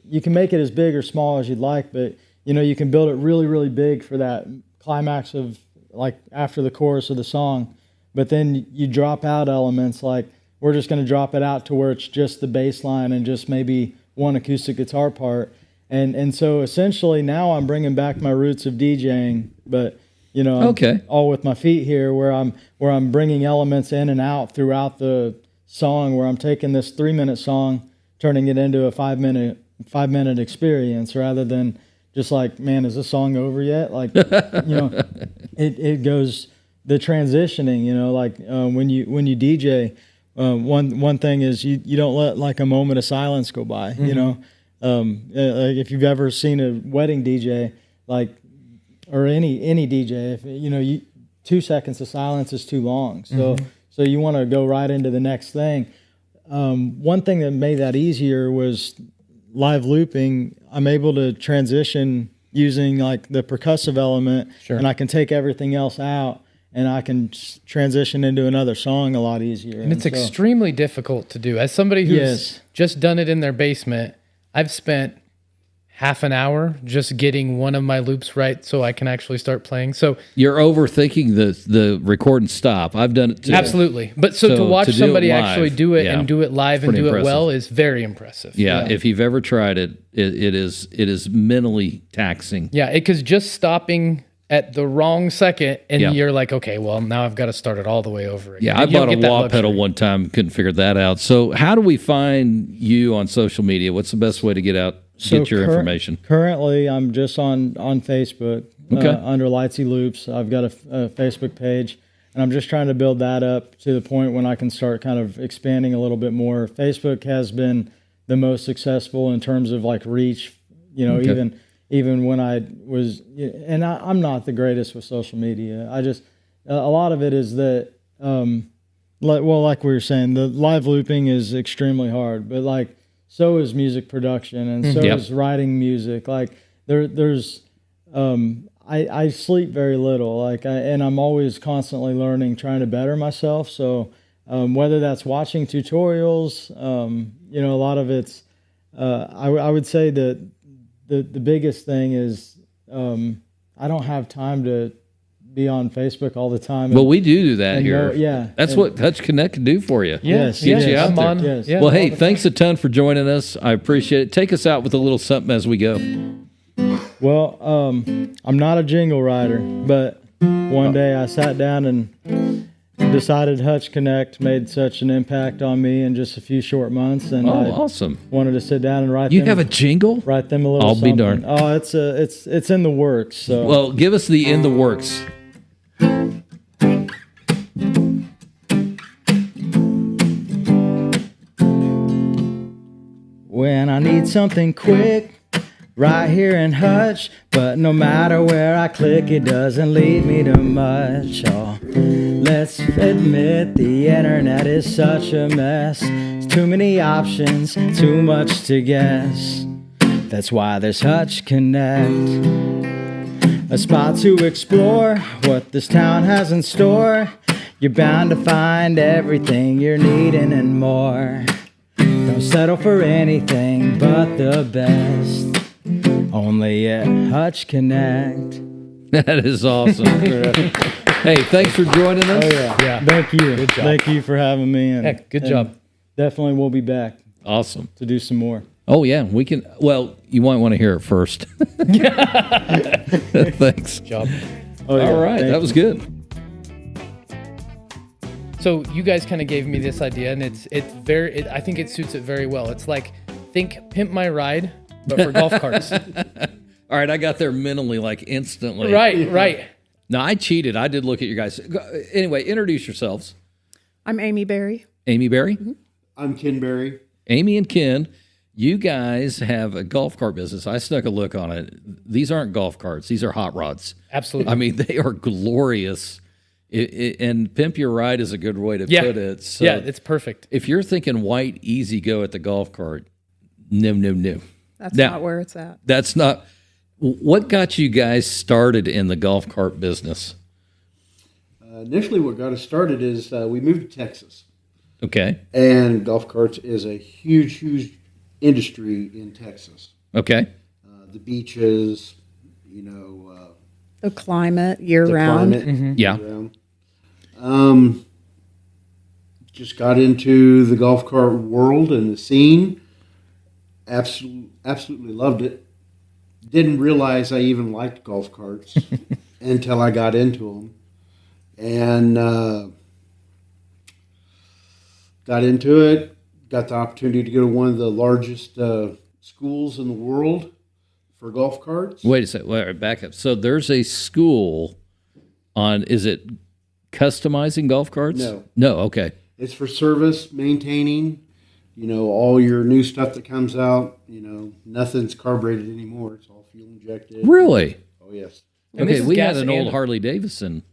as big or small as you'd like, but you can build it really, really big for that climax of after the chorus of the song. But then you drop out elements, like we're just going to drop it out to where it's just the bass line and just maybe one acoustic guitar part. And so essentially now I'm bringing back my roots of DJing, but all with my feet here, where I'm bringing elements in and out throughout the song, where I'm taking this 3-minute song, turning it into a 5-minute experience, rather than just man, is this song over yet? It goes. The transitioning, when you DJ, one thing is you don't let a moment of silence go by. If you've ever seen a wedding DJ, or any DJ, if 2 seconds of silence is too long. So you want to go right into the next thing. One thing that made that easier was live looping. I'm able to transition using the percussive element, and I can take everything else out, and I can transition into another song a lot easier. And it's extremely difficult to do. As somebody who's just done it in their basement, I've spent half an hour just getting one of my loops right so I can actually start playing. So you're overthinking the record and stop. I've done it too. Absolutely. But so to watch somebody actually do it and do it live and do it well is very impressive. Yeah. If you've ever tried it, it is mentally taxing. Yeah. Because just stopping at the wrong second and you're like, okay, well, now I've got to start it all the way over again. Yeah, I bought a wah pedal one time, couldn't figure that out. So how do we find you on social media? What's the best way to get your information? Currently, I'm just on Facebook under Lightsey Loops. I've got a Facebook page. I'm just trying to build that up to the point when I can start kind of expanding a little bit more. Facebook has been the most successful in terms of like reach, even when I was, and I'm not the greatest with social media. I just, a lot of it is that, like we were saying, the live looping is extremely hard, but like, so is music production, and so is writing music. Like there's, I sleep very little, and I'm always constantly learning, trying to better myself. So whether that's watching tutorials, a lot of it's, I would say that the biggest thing is I don't have time to be on Facebook all the time. Well, we do that here. That's what Hutch Connect can do do you. Yes, Get you out there. Yes. Well, hey, thanks a ton for joining us. I appreciate it. Take us out with a little something as we go. Well, I'm not a jingle writer, but one day I sat down and decided Hutch Connect made such an impact on me in just a few short months, and I awesome. wanted to sit down and write. You have a jingle? Write them a little. I'll something. be darned. Oh, it's in the works. So well, give us the in the works. When I need something quick, right here in Hutch, but no matter where I click, it doesn't lead me to much. Oh, let's admit the internet is such a mess. It's too many options, too much to guess. That's why there's Hutch Connect, a spot to explore what this town has in store. You're bound to find everything you're needing and more. Don't settle for anything but the best. Only at Hutch Connect. That is awesome. Hey, thanks for joining us. Oh, yeah. Thank you. Good job. Thank you for having me. And, Good job. Definitely we'll be back Awesome. to do some more. Oh, yeah. We can. Well, you might want to hear it first. Thanks. Good job. Oh, yeah. All right. Thank That was you. good. So you guys kind of gave me this idea, and I think it suits it very well. It's like, think Pimp My Ride, but for golf carts. All right. I got there mentally, like instantly. Right. No, I cheated. I did look at you guys. Anyway, introduce yourselves. I'm Amy Berry. Amy Berry. Mm-hmm. I'm Ken Berry. Amy and Ken, you guys have a golf cart business. I snuck a look on it. These aren't golf carts. These are hot rods. Absolutely. I mean, they are glorious. And Pimp Your Ride is a good way to put it. So yeah, it's perfect. if you're thinking white, easy go at the golf cart, no. That's Now- not where it's at. That's not. What got you guys started in the golf cart business? Initially, what got us started is we moved to Texas, Okay. and golf carts is a huge industry in Texas. Okay. The beaches, The climate year the round. climate, Yeah. year-round. Just got into the golf cart world and the scene. Absolutely loved it. Didn't realize I even liked golf carts until I got into them. And got into it, got the opportunity to go to one of the largest schools in the world for golf carts. Wait a second. Wait, back up. So there's a school on, is it customizing golf carts? No. No. Okay. It's for service, maintaining, all your new stuff that comes out. Nothing's carbureted anymore. It's all fuel injected. Really? Oh, yes. And this Okay. is We had gas an old and- Harley Davidson.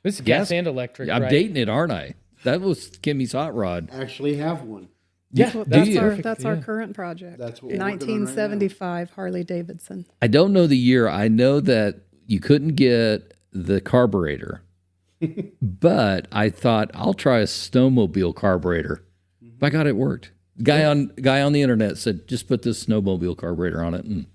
This is gas and electric. I'm right? dating it, aren't I? That was Kimmy's hot rod. Actually have one. Yeah, Do That's you? our that's our current project. That's what we're working on right now. 1975 Harley Davidson. I don't know the year. I know that you couldn't get the carburetor, but I thought I'll try a snowmobile carburetor. By God, it worked. Guy on the internet said, just put this snowmobile carburetor on it, and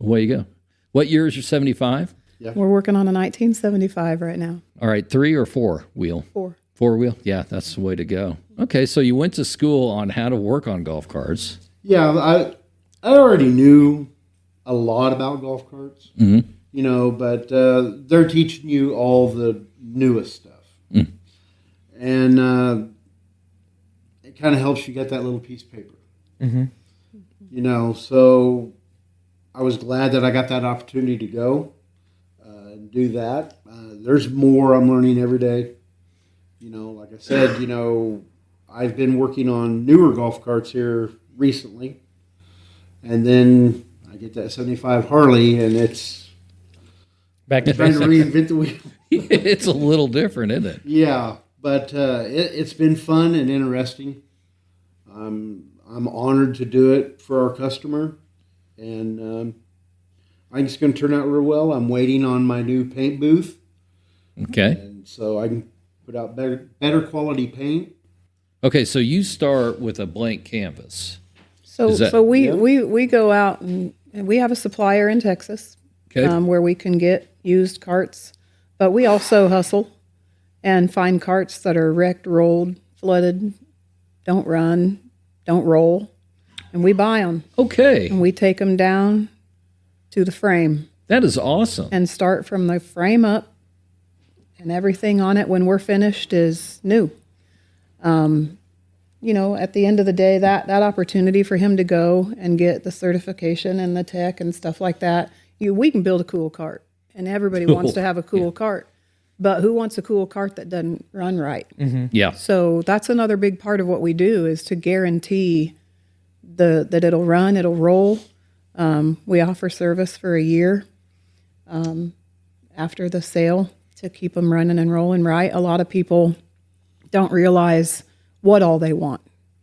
away you go. What year is your 75? We're working on a 1975 right now. All right, 3 or 4 wheel? 4. 4 wheel? Yeah, that's the way to go. Okay, so you went to school on how to work on golf carts. Yeah, I already knew a lot about golf carts, but they're teaching you all the newest stuff. And it kind of helps you get that little piece of paper. So I was glad that I got that opportunity to go and do that. There's more I'm learning every day. Like I said, I've been working on newer golf carts here recently, and then I get that 75 Harley, and it's Back to trying to reinvent the wheel. It's a little different, isn't it? Yeah, but it's been fun and interesting. I'm honored to do it for our customer, and I think it's going to turn out real well. I'm waiting on my new paint booth, Okay. and so I can put out better quality paint. Okay, so you start with a blank canvas. So, Is that- so we go out and we have a supplier in Texas Okay. where we can get used carts, but we also hustle and find carts that are wrecked, rolled, flooded, don't run, don't roll, and we buy them Okay. and we take them down to the frame That is awesome. and start from the frame up, and everything on it when we're finished is new. At the end of the day, that opportunity for him to go and get the certification and the tech and stuff like that, we can build a cool cart, and everybody wants to have a cool cart. But who wants a cool cart that doesn't run right? Yeah. So that's another big part of what we do is to guarantee that it'll run, it'll roll. We offer service for a year after the sale to keep them running and rolling right. A lot of people don't realize what all they want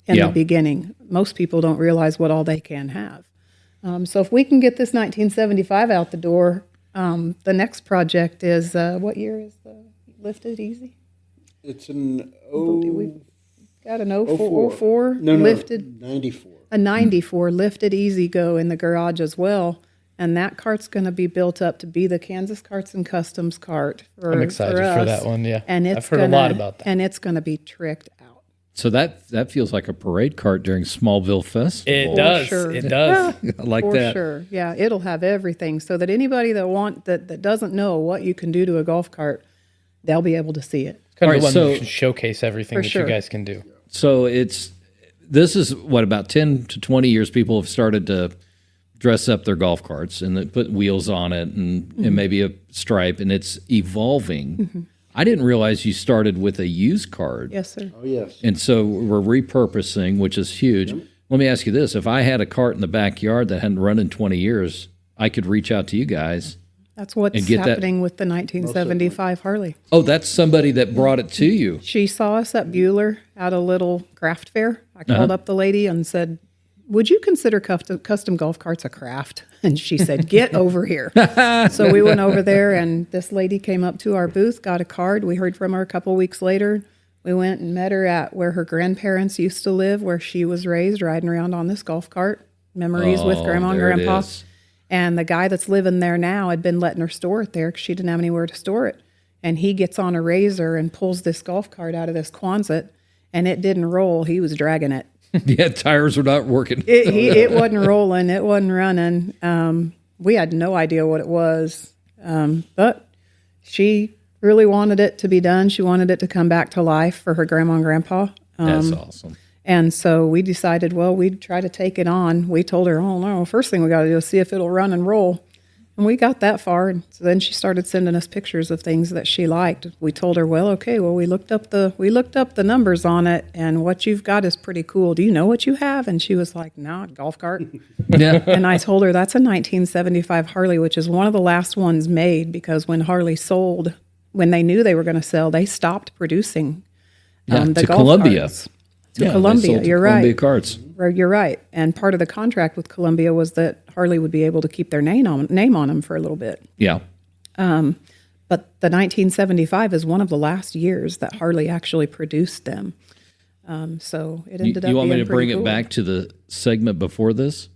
in Yeah. the beginning. Most people don't realize what all they can have. So if we can get this 1975 out the door, the next project is, what year is the Lifted Easy? It's an Got an 04. 04 No, lifted, 94. a 94 lifted Easy Go in the garage as well. And that cart's going to be built up to be the Kansas Carts and Customs cart for I'm excited for us. that one. Yeah, And I've heard a lot about that. And it's going to be tricked out. So that feels like a parade cart during Smallville Festival. It does. sure. It does. I like For that. sure. Yeah, it'll have everything so that anybody that doesn't know what you can do to a golf cart, they'll be able to see it. Kind of All the right, one that so- can showcase everything For that sure. you guys can do. So this is what, about 10 to 20 years people have started to dress up their golf carts and they put wheels on it and maybe a stripe, and it's evolving. I didn't realize you started with a used cart. Yes, sir. Oh, yes. And so we're repurposing, which is huge. Let me ask you this. If I had a cart in the backyard that hadn't run in 20 years, I could reach out to you guys. That's what's And get that- happening with the 1975 Harley. Oh, that's somebody that brought it to you. She saw us at Bueller at a little craft fair. I called up the lady and said, "Would you consider custom golf carts a craft?" And she said, "Get over here." So we went over there, and this lady came up to our booth, got a card. We heard from her a couple weeks later. We went and met her at where her grandparents used to live, where she was raised, riding around on this golf cart. Memories with Grandma and there it Grandpa. is. And the guy that's living there now had been letting her store it there because she didn't have anywhere to store it. And he gets on a razor and pulls this golf cart out of this Quonset, and it didn't roll. He was dragging it. Yeah, tires were not working. It wasn't rolling. It wasn't running. We had no idea what it was. But she really wanted it to be done. She wanted it to come back to life for her grandma and grandpa. That's awesome. And so we decided, well, we'd try to take it on. We told her, oh, no, first thing we got to do is see if it'll run and roll. And we got that far. And so then she started sending us pictures of things that she liked. We told her, well, okay, well, we looked up the numbers on it, and what you've got is pretty cool. Do you know what you have? And she was like, no, golf cart. Yeah. And I told her that's a 1975 Harley, which is one of the last ones made, because when Harley sold, when they knew they were going to sell, they stopped producing the to golf Columbia. carts. Yeah, they Columbia, sold to you're Columbia right. carts. You're right. And part of the contract with Columbia was that Harley would be able to keep their name on them for a little bit. Yeah. But the 1975 is one of the last years that Harley actually produced them. So it ended up You want me being to bring pretty it cool. back to the segment before this?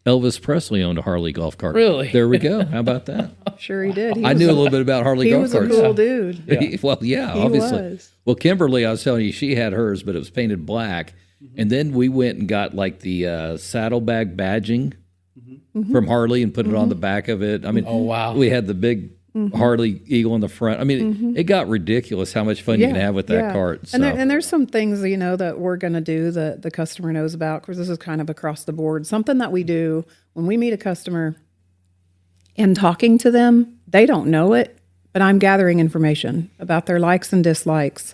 Elvis Presley owned a Harley golf cart. Really? There we go. How about that? Sure he did. I knew a little bit about Harley He golf was a carts. cool dude. Well, yeah, He obviously. was. Well, Kimberly, I was telling you, she had hers, but it was painted black. And then we went and got like the saddlebag badging from Harley and put it on the back of it. I mean, Oh, wow. We had the big Harley eagle in the front. I mean, it got ridiculous how much fun you can have with that cart. So. And there's some things, that we're going to do that the customer knows about, because this is kind of across the board. Something that we do when we meet a customer and talking to them, they don't know it, but I'm gathering information about their likes and dislikes.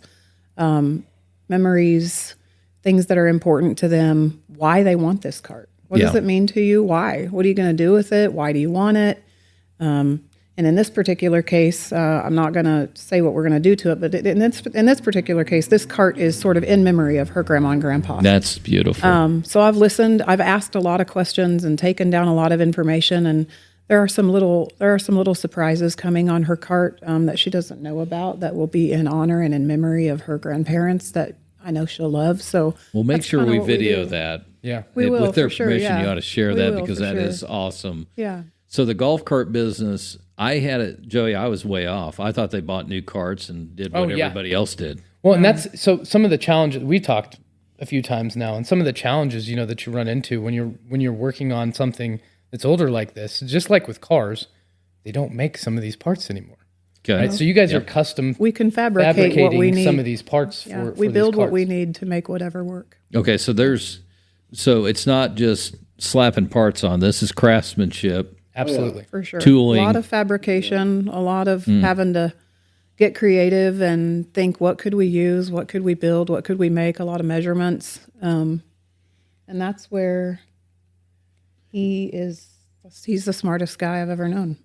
memories, things that are important to them, why they want this cart. What does it mean to you? Why? What are you going to do with it? Why do you want it? And in this particular case, I'm not going to say what we're going to do to it, but in this particular case, this cart is sort of in memory of her grandma and grandpa. That's beautiful. So I've listened. I've asked a lot of questions and taken down a lot of information, and there are some little surprises coming on her cart that she doesn't know about that will be in honor and in memory of her grandparents that I know she'll love. So we'll make sure we video that. Yeah, we will. With their for sure, permission, yeah. you ought to share We that will, because for that sure. is awesome. Yeah. So the golf cart business, I had it, Joey. I was way off. I thought they bought new carts and did what everybody else did. Well, and that's so some of the challenges we talked a few times now, and some of the challenges that you run into when you're working on something that's older like this, just like with cars, they don't make some of these parts anymore. Okay, right? So you guys are custom. We can fabricate what we need. Some of these parts. Yeah, for we these build what carts. we need to make whatever work. Okay, so it's not just slapping parts on. This is craftsmanship. Absolutely. For sure. Tooling. A lot of fabrication, a lot of having to get creative and think, what could we use? What could we build? What could we make? A lot of measurements. And that's where he's the smartest guy I've ever known.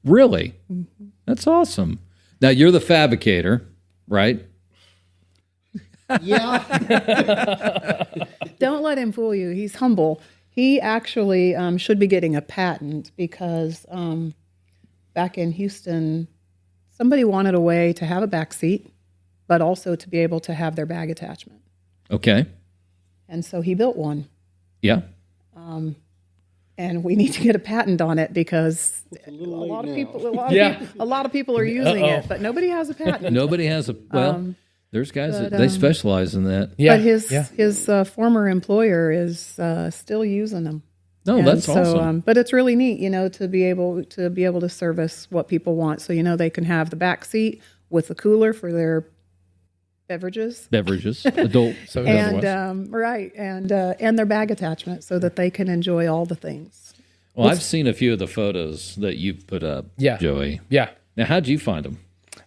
Really? That's awesome. Now, you're the fabricator, right? Yeah. Don't let him fool you. He's humble. He actually should be getting a patent because back in Houston, somebody wanted a way to have a back seat, but also to be able to have their bag attachment. Okay. And so he built one. Yeah. And we need to get a patent on it because a lot of people are using it, but nobody has a patent. Nobody has there's guys that they specialize in that. Yeah. But his former employer is still using them. No, And that's so, awesome. But it's really neat, to be able to service what people want. So they can have the back seat with a cooler for their beverages, adult. So and and their bag attachment so that they can enjoy all the things. Well, I've seen a few of the photos that you've put up, Joey. Yeah. Now, how'd you find them?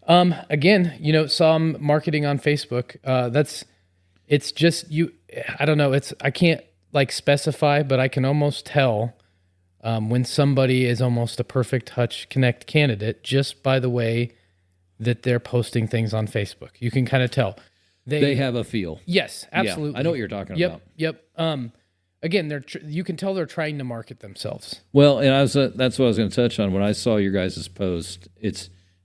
Again, some marketing on Facebook. It's just you. I don't know. I can't specify, but I can almost tell when somebody is almost a perfect Hutch Connect candidate just by the way that they're posting things on Facebook. You can kind of tell. They have a feel. Yes, absolutely. Yeah, I know what you're talking about. Yep. Again, you can tell they're trying to market themselves. Well, and that's what I was going to touch on. When I saw your guys' post,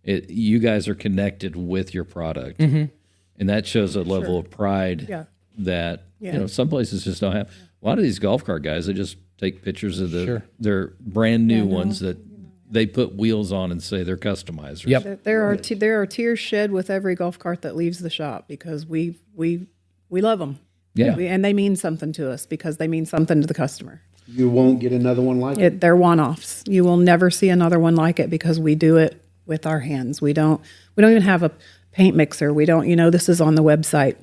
you guys are connected with your product, and that shows a level of pride that some places just don't have. A lot of these golf cart guys, they just take pictures of their brand new ones that they put wheels on and say they're customizers. Yep. There are tears shed with every golf cart that leaves the shop because we love them. Yeah. And they mean something to us because they mean something to the customer. You won't get another one like it. They're one-offs. You will never see another one like it because we do it with our hands. We don't even have a paint mixer. We don't, this is on the website.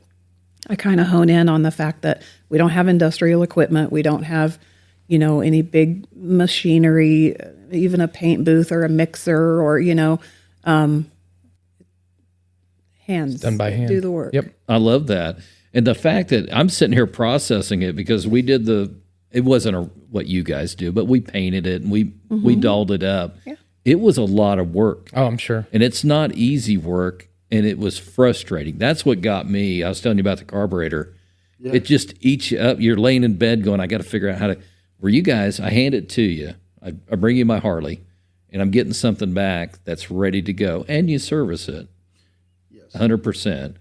I kind of hone in on the fact that we don't have industrial equipment. We don't have, any big machinery, even a paint booth or a mixer or, hands. It's done by hand. Do the work. Yep. I love that. And the fact that I'm sitting here processing it because we did it wasn't what you guys do, but we painted it and we dolled it up. Yeah. It was a lot of work. Oh, I'm sure. And it's not easy work, and it was frustrating. That's what got me. I was telling you about the carburetor. Yeah. It just eats you up. You're laying in bed going, I got to figure out how to. Where you guys, I hand it to you. I bring you my Harley, and I'm getting something back that's ready to go, and you service it. Yes. 100%.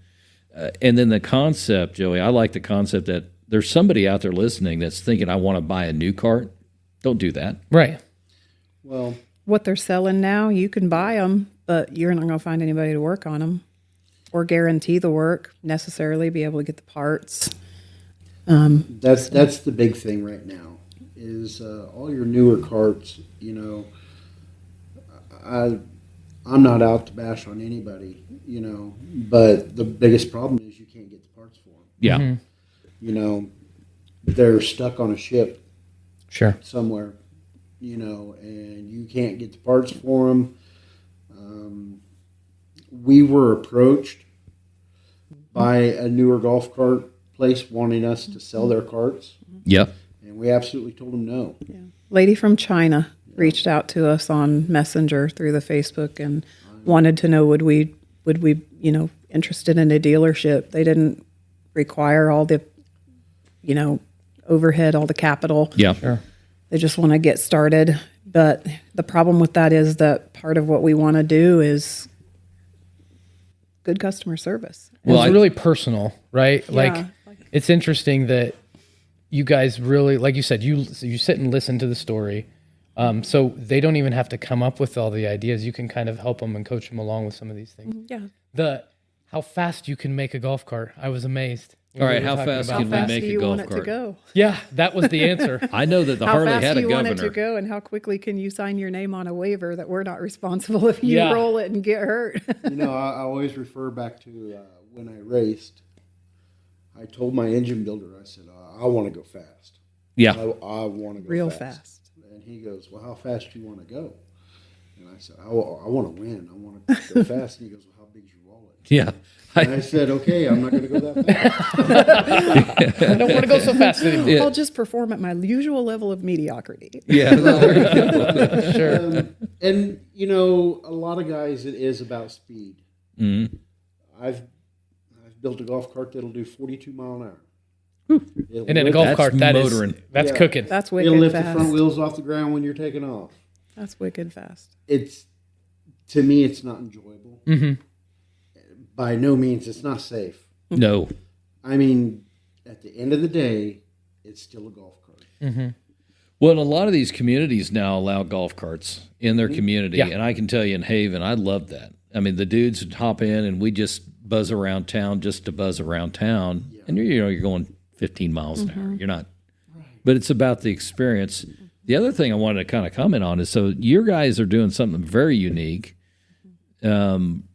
And then the concept, Joey, I like the concept that there's somebody out there listening that's thinking, I want to buy a new cart. Don't do that. Right. Well, what they're selling now, you can buy them, but you're not going to find anybody to work on them or guarantee the work, necessarily be able to get the parts. That's the big thing right now is all your newer carts, I'm not out to bash on anybody, but the biggest problem is you can't get the parts for them. Yeah. They're stuck on a ship somewhere, and you can't get the parts for them. We were approached by a newer golf cart place wanting us to sell their carts. Yeah. And we absolutely told them no. Yeah. Lady from China reached out to us on Messenger through the Facebook and wanted to know would we interested in a dealership. They didn't require all the overhead, all the capital. Yeah. Sure. They just want to get started. But the problem with that is that part of what we want to do is good customer service. Well, it's really personal, right? Yeah. Like it's interesting that you guys really, like you said, you sit and listen to the story. So they don't even have to come up with all the ideas. You can kind of help them and coach them along with some of these things. Yeah. How fast you can make a golf cart. I was amazed. All right, how fast can we make a golf cart? Do you want it to go? Yeah, that was the answer. I know that the Harley had a governor. How fast do you want it to go, and how quickly can you sign your name on a waiver that we're not responsible if you roll it and get hurt? I always refer back to when I raced. I told my engine builder, I said, I want to go fast. Yeah. I want to go real fast. And he goes, well, how fast do you want to go? And I said, I want to win. I want to go fast. And he goes, well, how big's your wallet? Yeah. And I said, okay, I'm not going to go that fast. I don't want to go so fast anymore. I'll just perform at my usual level of mediocrity. Yeah. Sure. And, a lot of guys, it is about speed. Mm-hmm. I've built a golf cart that'll do 42 mile an hour. And in a golf cart, that's cooking. That's wicked It'll lift fast. the front wheels off the ground when you're taking off. That's wicked fast. To me, it's not enjoyable. Mm-hmm. By no means, it's not safe. No. I mean, at the end of the day, it's still a golf cart. Mm-hmm. Well, a lot of these communities now allow golf carts in their community. Yeah. And I can tell you in Haven, I love that. I mean, the dudes would hop in and we just buzz around town just to buzz around town. Yeah. And you're going 15 miles an hour. You're not. Right. But it's about the experience. The other thing I wanted to kind of comment on is, so your guys are doing something very unique.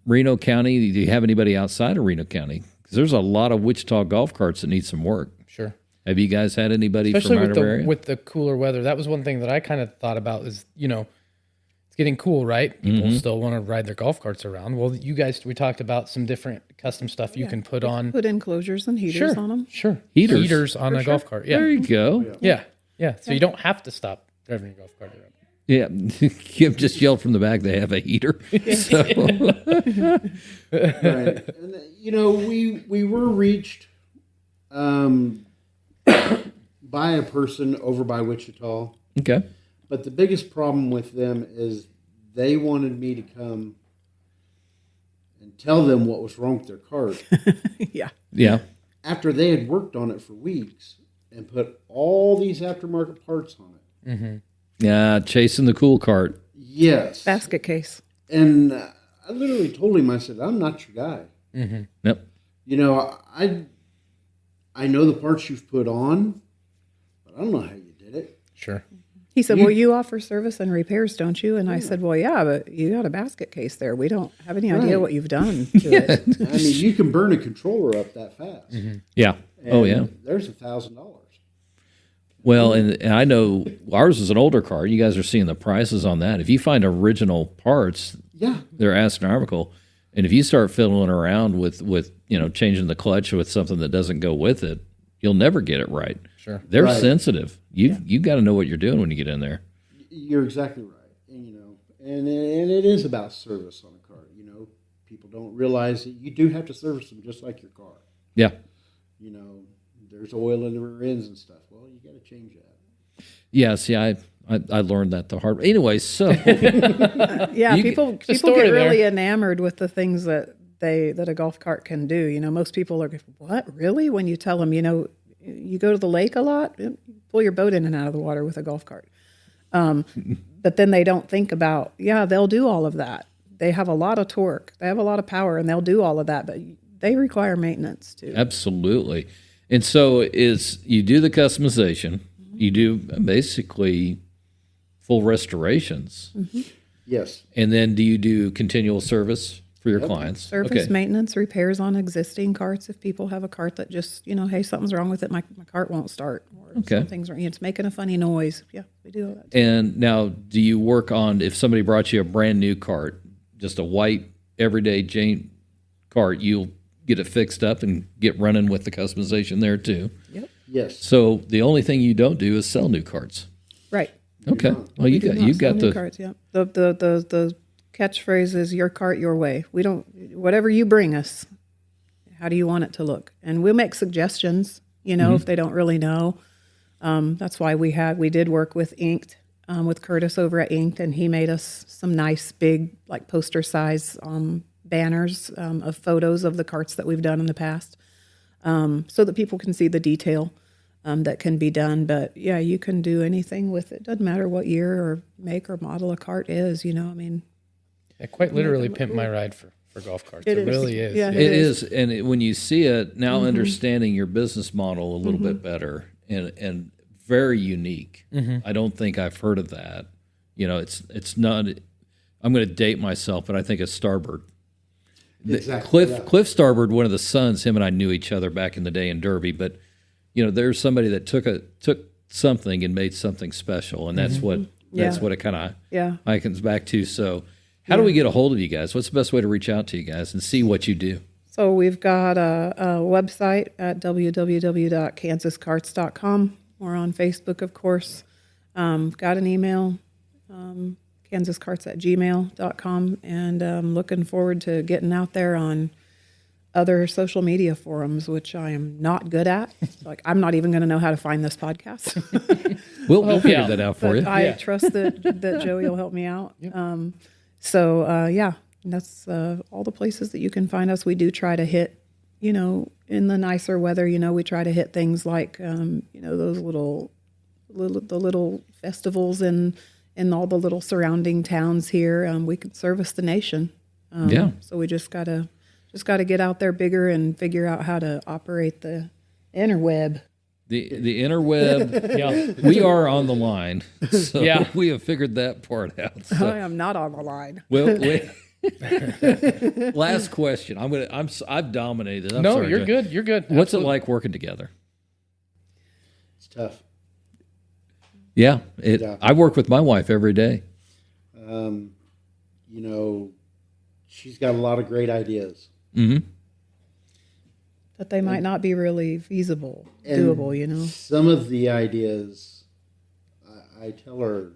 Reno County, do you have anybody outside of Reno County? Because there's a lot of Wichita golf carts that need some work. Sure. Have you guys had anybody Especially from our area? with the cooler weather? That was one thing that I kind of thought about is, it's getting cool, right? People still want to ride their golf carts around. Well, you guys, we talked about some different custom stuff you can put on. Put enclosures and heaters on them. Sure. Heaters on a golf cart. Yeah. There you go. Yeah. So you don't have to stop driving your golf cart around. Yeah, Kim just yelled from the back. They have a heater. So. Right. And, we were reached by a person over by Wichita. Okay. But the biggest problem with them is they wanted me to come and tell them what was wrong with their cart. Yeah. After they had worked on it for weeks and put all these aftermarket parts on it. Mm-hmm. Yeah, chasing the cool cart. Yes. Basket case. And I literally told him, I said, I'm not your guy. Mm-hmm. Yep. I know the parts you've put on, but I don't know how you did it. Sure. He said, well, you offer service and repairs, don't you? And I said, well, yeah, but you got a basket case there. We don't have any idea what you've done to it. I mean, you can burn a controller up that fast. Mm-hmm. Yeah. And there's $1,000. Well, and I know ours is an older car. You guys are seeing the prices on that. If you find original parts, they're astronomical. And if you start fiddling around with changing the clutch with something that doesn't go with it, you'll never get it right. Sure. They're sensitive. You got to know what you're doing when you get in there. You're exactly right. And it is about service on a car. People don't realize that you do have to service them just like your car. Yeah. There's oil in the rear ends and stuff. Well, you got to change that. Yeah, see, I learned that the hard way. Anyway, so people get really enamored with the things that a golf cart can do. Most people are, what, really? When you tell them, you go to the lake a lot, pull your boat in and out of the water with a golf cart. But then they don't think about, they'll do all of that. They have a lot of torque. They have a lot of power, and they'll do all of that. But they require maintenance, too. Absolutely. And so you do the customization. You do basically full restorations. Mm-hmm. Yes. And then do you do continual service for your clients? Service, maintenance, repairs on existing carts. If people have a cart that just, hey, something's wrong with it, my cart won't start. Or something's wrong. It's making a funny noise. Yeah, we do all that too. And now, do you work on, if somebody brought you a brand new cart, just a white, everyday Jane cart, you'll get it fixed up and get running with the customization there too. Yep. Yes. So the only thing you don't do is sell new carts. Right. Okay. Well, you got New the carts. Yeah. The catchphrase is your cart your way. We don't whatever you bring us. How do you want it to look? And we'll make suggestions. If they don't really know. That's why we did work with Inked, with Curtis over at Inked, and he made us some nice big like poster size banners of photos of the carts that we've done in the past, so that people can see the detail that can be done. But yeah, you can do anything with it. Doesn't matter what year or make or model a cart is. I quite literally pimp my ride for golf carts. It really is. Yeah, it is. And when you see it now, understanding your business model a little bit better and very unique. I don't think I've heard of that. It's not. I'm going to date myself, but I think it's Starboard. Exactly. Cliff Starboard, one of the sons, him and I knew each other back in the day in Derby, but there's somebody that took something and made something special, and that's what it kind of icons back to. So how do we get a hold of you guys? What's the best way to reach out to you guys and see what you do? So we've got a website at www.kansascarts.com. We're on Facebook, of course. Got an email, kansascarts@gmail.com, and I'm looking forward to getting out there on other social media forums, which I am not good at. Like, I'm not even going to know how to find this podcast. We'll figure that out for you. I trust that Joey will help me out. Yep. That's all the places that you can find us. We do try to hit, in the nicer weather, we try to hit things like, those little festivals in all the little surrounding towns here. We can service the nation. So we just gotta get out there bigger and figure out how to operate the interweb. The interweb, we are on the line, so we have figured that part out. So. I am not on the line. Well, last question. I've dominated. I'm sorry, you're Joe. good. You're good. What's Absolutely. it like working together? It's tough. Yeah, I work with my wife every day. She's got a lot of great ideas. Mm-hmm. But they might not be really feasible, doable, Some of the ideas, I tell her,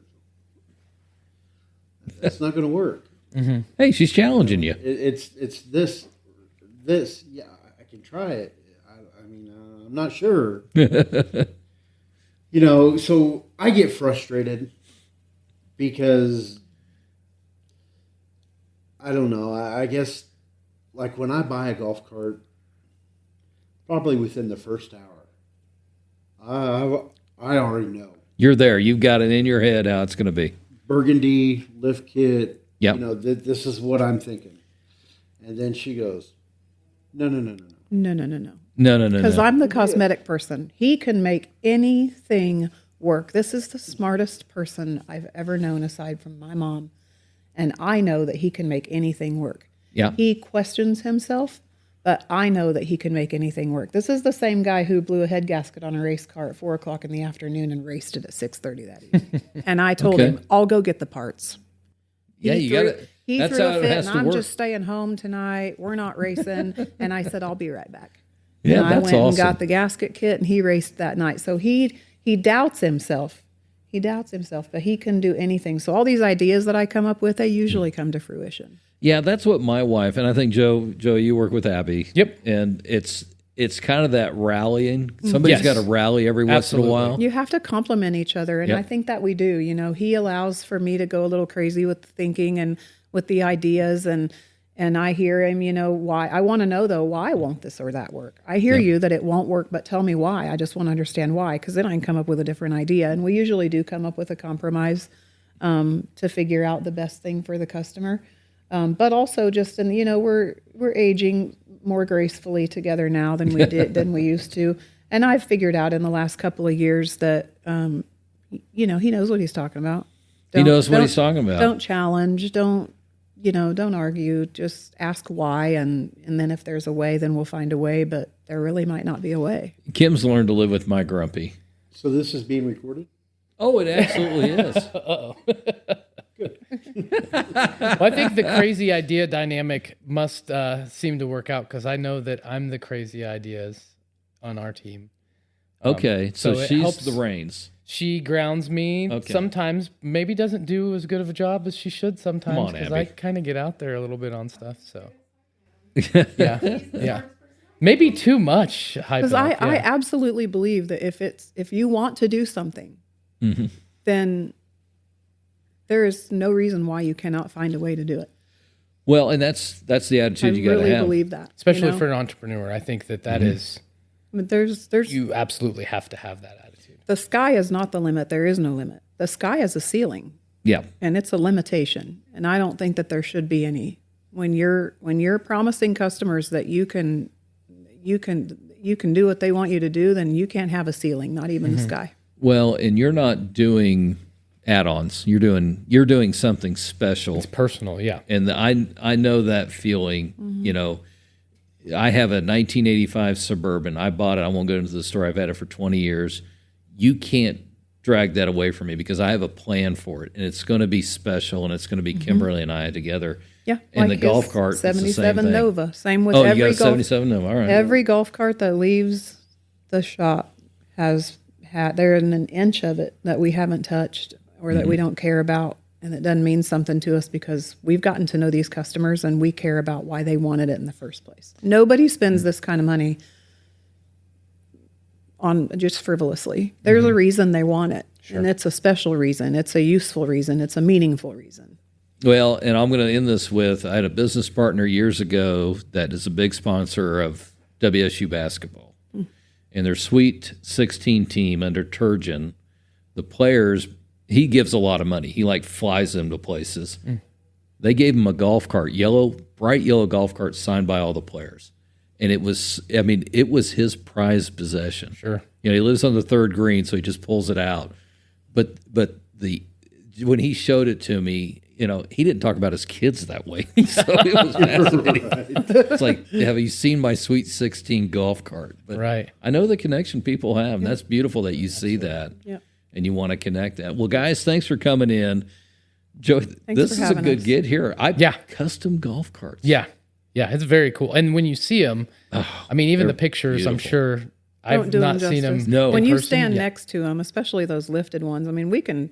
that's not going to work. Mm-hmm. Hey, she's challenging you. It's this. Yeah, I can try it. I'm not sure. So I get frustrated because I don't know. I guess like when I buy a golf cart, probably within the first hour, I already know. You're there. You've got it in your head how it's going to be. Burgundy, lift kit. Yep. This is what I'm thinking. And then she goes, no. No. Because I'm the cosmetic person. He can make anything work. This is the smartest person I've ever known aside from my mom. And I know that he can make anything work. Yeah. He questions himself, but I know that he can make anything work. This is the same guy who blew a head gasket on a race car at 4 o'clock in the afternoon and raced it at 6:30 that evening. And I told him, I'll go get the parts. You got it. He That's threw how a it fit, has and to I'm work. just staying home tonight. We're not racing. And I said, I'll be right back. Yeah, and I that's went awesome. and got the gasket kit, and he raced that night. So he doubts himself. He doubts himself, but he can do anything. So all these ideas that I come up with, they usually come to fruition. Yeah, that's what my wife, and I think Joe, you work with Abby. Yep. And it's kind of that rallying. Somebody's Yes. got to rally every once in a while. You have to complement each other, and Yep. I think that we do. He allows for me to go a little crazy with the thinking and with the ideas, and I hear him, why. I want to know, though, why won't this or that work? I hear you that it won't work, but tell me why. I just want to understand why, because then I can come up with a different idea. And we usually do come up with a compromise to figure out the best thing for the customer. But also just, we're aging more gracefully together now than we used to. And I've figured out in the last couple of years that, he knows what he's talking about. He knows what he's talking about. Don't challenge. Don't argue. Just ask why. And then if there's a way, then we'll find a way. But there really might not be a way. Kim's learned to live with my grumpy. So this is being recorded? Oh, it absolutely is. Uh-oh. Well, I think the crazy idea dynamic must seem to work out because I know that I'm the crazy ideas on our team. Okay, so it she's helps. the reins. She grounds me sometimes, maybe doesn't do as good of a job as she should sometimes because I kind of get out there a little bit on stuff. So, yeah. Maybe too much hype. Because I absolutely believe that if you want to do something, then there is no reason why you cannot find a way to do it. Well, and that's the attitude you got to have. I really believe that, especially for an entrepreneur. I think that is. I mean, there's you absolutely have to have that attitude. The sky is not the limit. There is no limit. The sky is a ceiling. Yeah, and it's a limitation. And I don't think that there should be any. When you're promising customers that you can do what they want you to do, then you can't have a ceiling, not even the sky. Well, and you're not doing add-ons. You're doing something special. It's personal, yeah. And I know that feeling. You know, I have a 1985 Suburban. I bought it. I won't go into the store. I've had it for 20 years. You can't drag that away from me because I have a plan for it, and it's going to be special, and it's going to be Kimberly and I together. Yeah, and like the golf cart, 77 Nova. Same with every you got a 77 Nova. All right. Every golf cart that leaves the shop has had there isn't an inch of it that we haven't touched or that we don't care about, and it doesn't mean something to us because we've gotten to know these customers and we care about why they wanted it in the first place. Nobody spends this kind of money on just frivolously. There's a reason they want it, and it's a special reason. It's a useful reason. It's a meaningful reason. Well, and I'm going to end this with, I had a business partner years ago that is a big sponsor of WSU basketball. And their Sweet 16 team under Turgeon, the players, he gives a lot of money. He flies them to places. They gave him a golf cart, bright yellow golf cart signed by all the players. And it was his prized possession. Sure. You know, he lives on the third green, so he just pulls it out. But when he showed it to me, you know, he didn't talk about his kids that way. So it was fascinating. It's like, have you seen my Sweet 16 golf cart? But I know the connection people have, and that's beautiful that you see that and you want to connect that. Well, guys, thanks for coming in. Joe, this is a good get here. Custom golf carts. Yeah, it's very cool. And when you see them, I mean, even the pictures, beautiful. I'm sure I've not seen them. No, when you stand next to them, especially those lifted ones, I mean, we can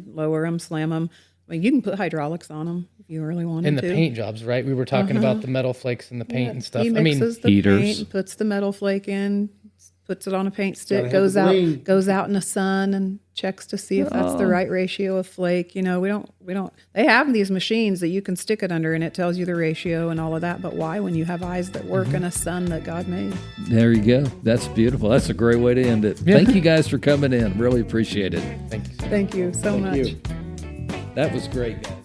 lower them, slam them. I mean, you can put hydraulics on them if you really wanted to. And the paint jobs, right? We were talking about the metal flakes and the paint and stuff. He mixes the heaters. paint and puts the metal flake in, puts it on a paint stick, goes out in the sun and checks to see if that's the right ratio of flake. You know, we don't. They have these machines that you can stick it under and it tells you the ratio and all of that. But why, when you have eyes that work in a sun that God made? There you go. That's beautiful. That's a great way to end it. Yeah. Thank you guys for coming in. Really appreciate it. Thank you. Thank you so much. That was great, guys.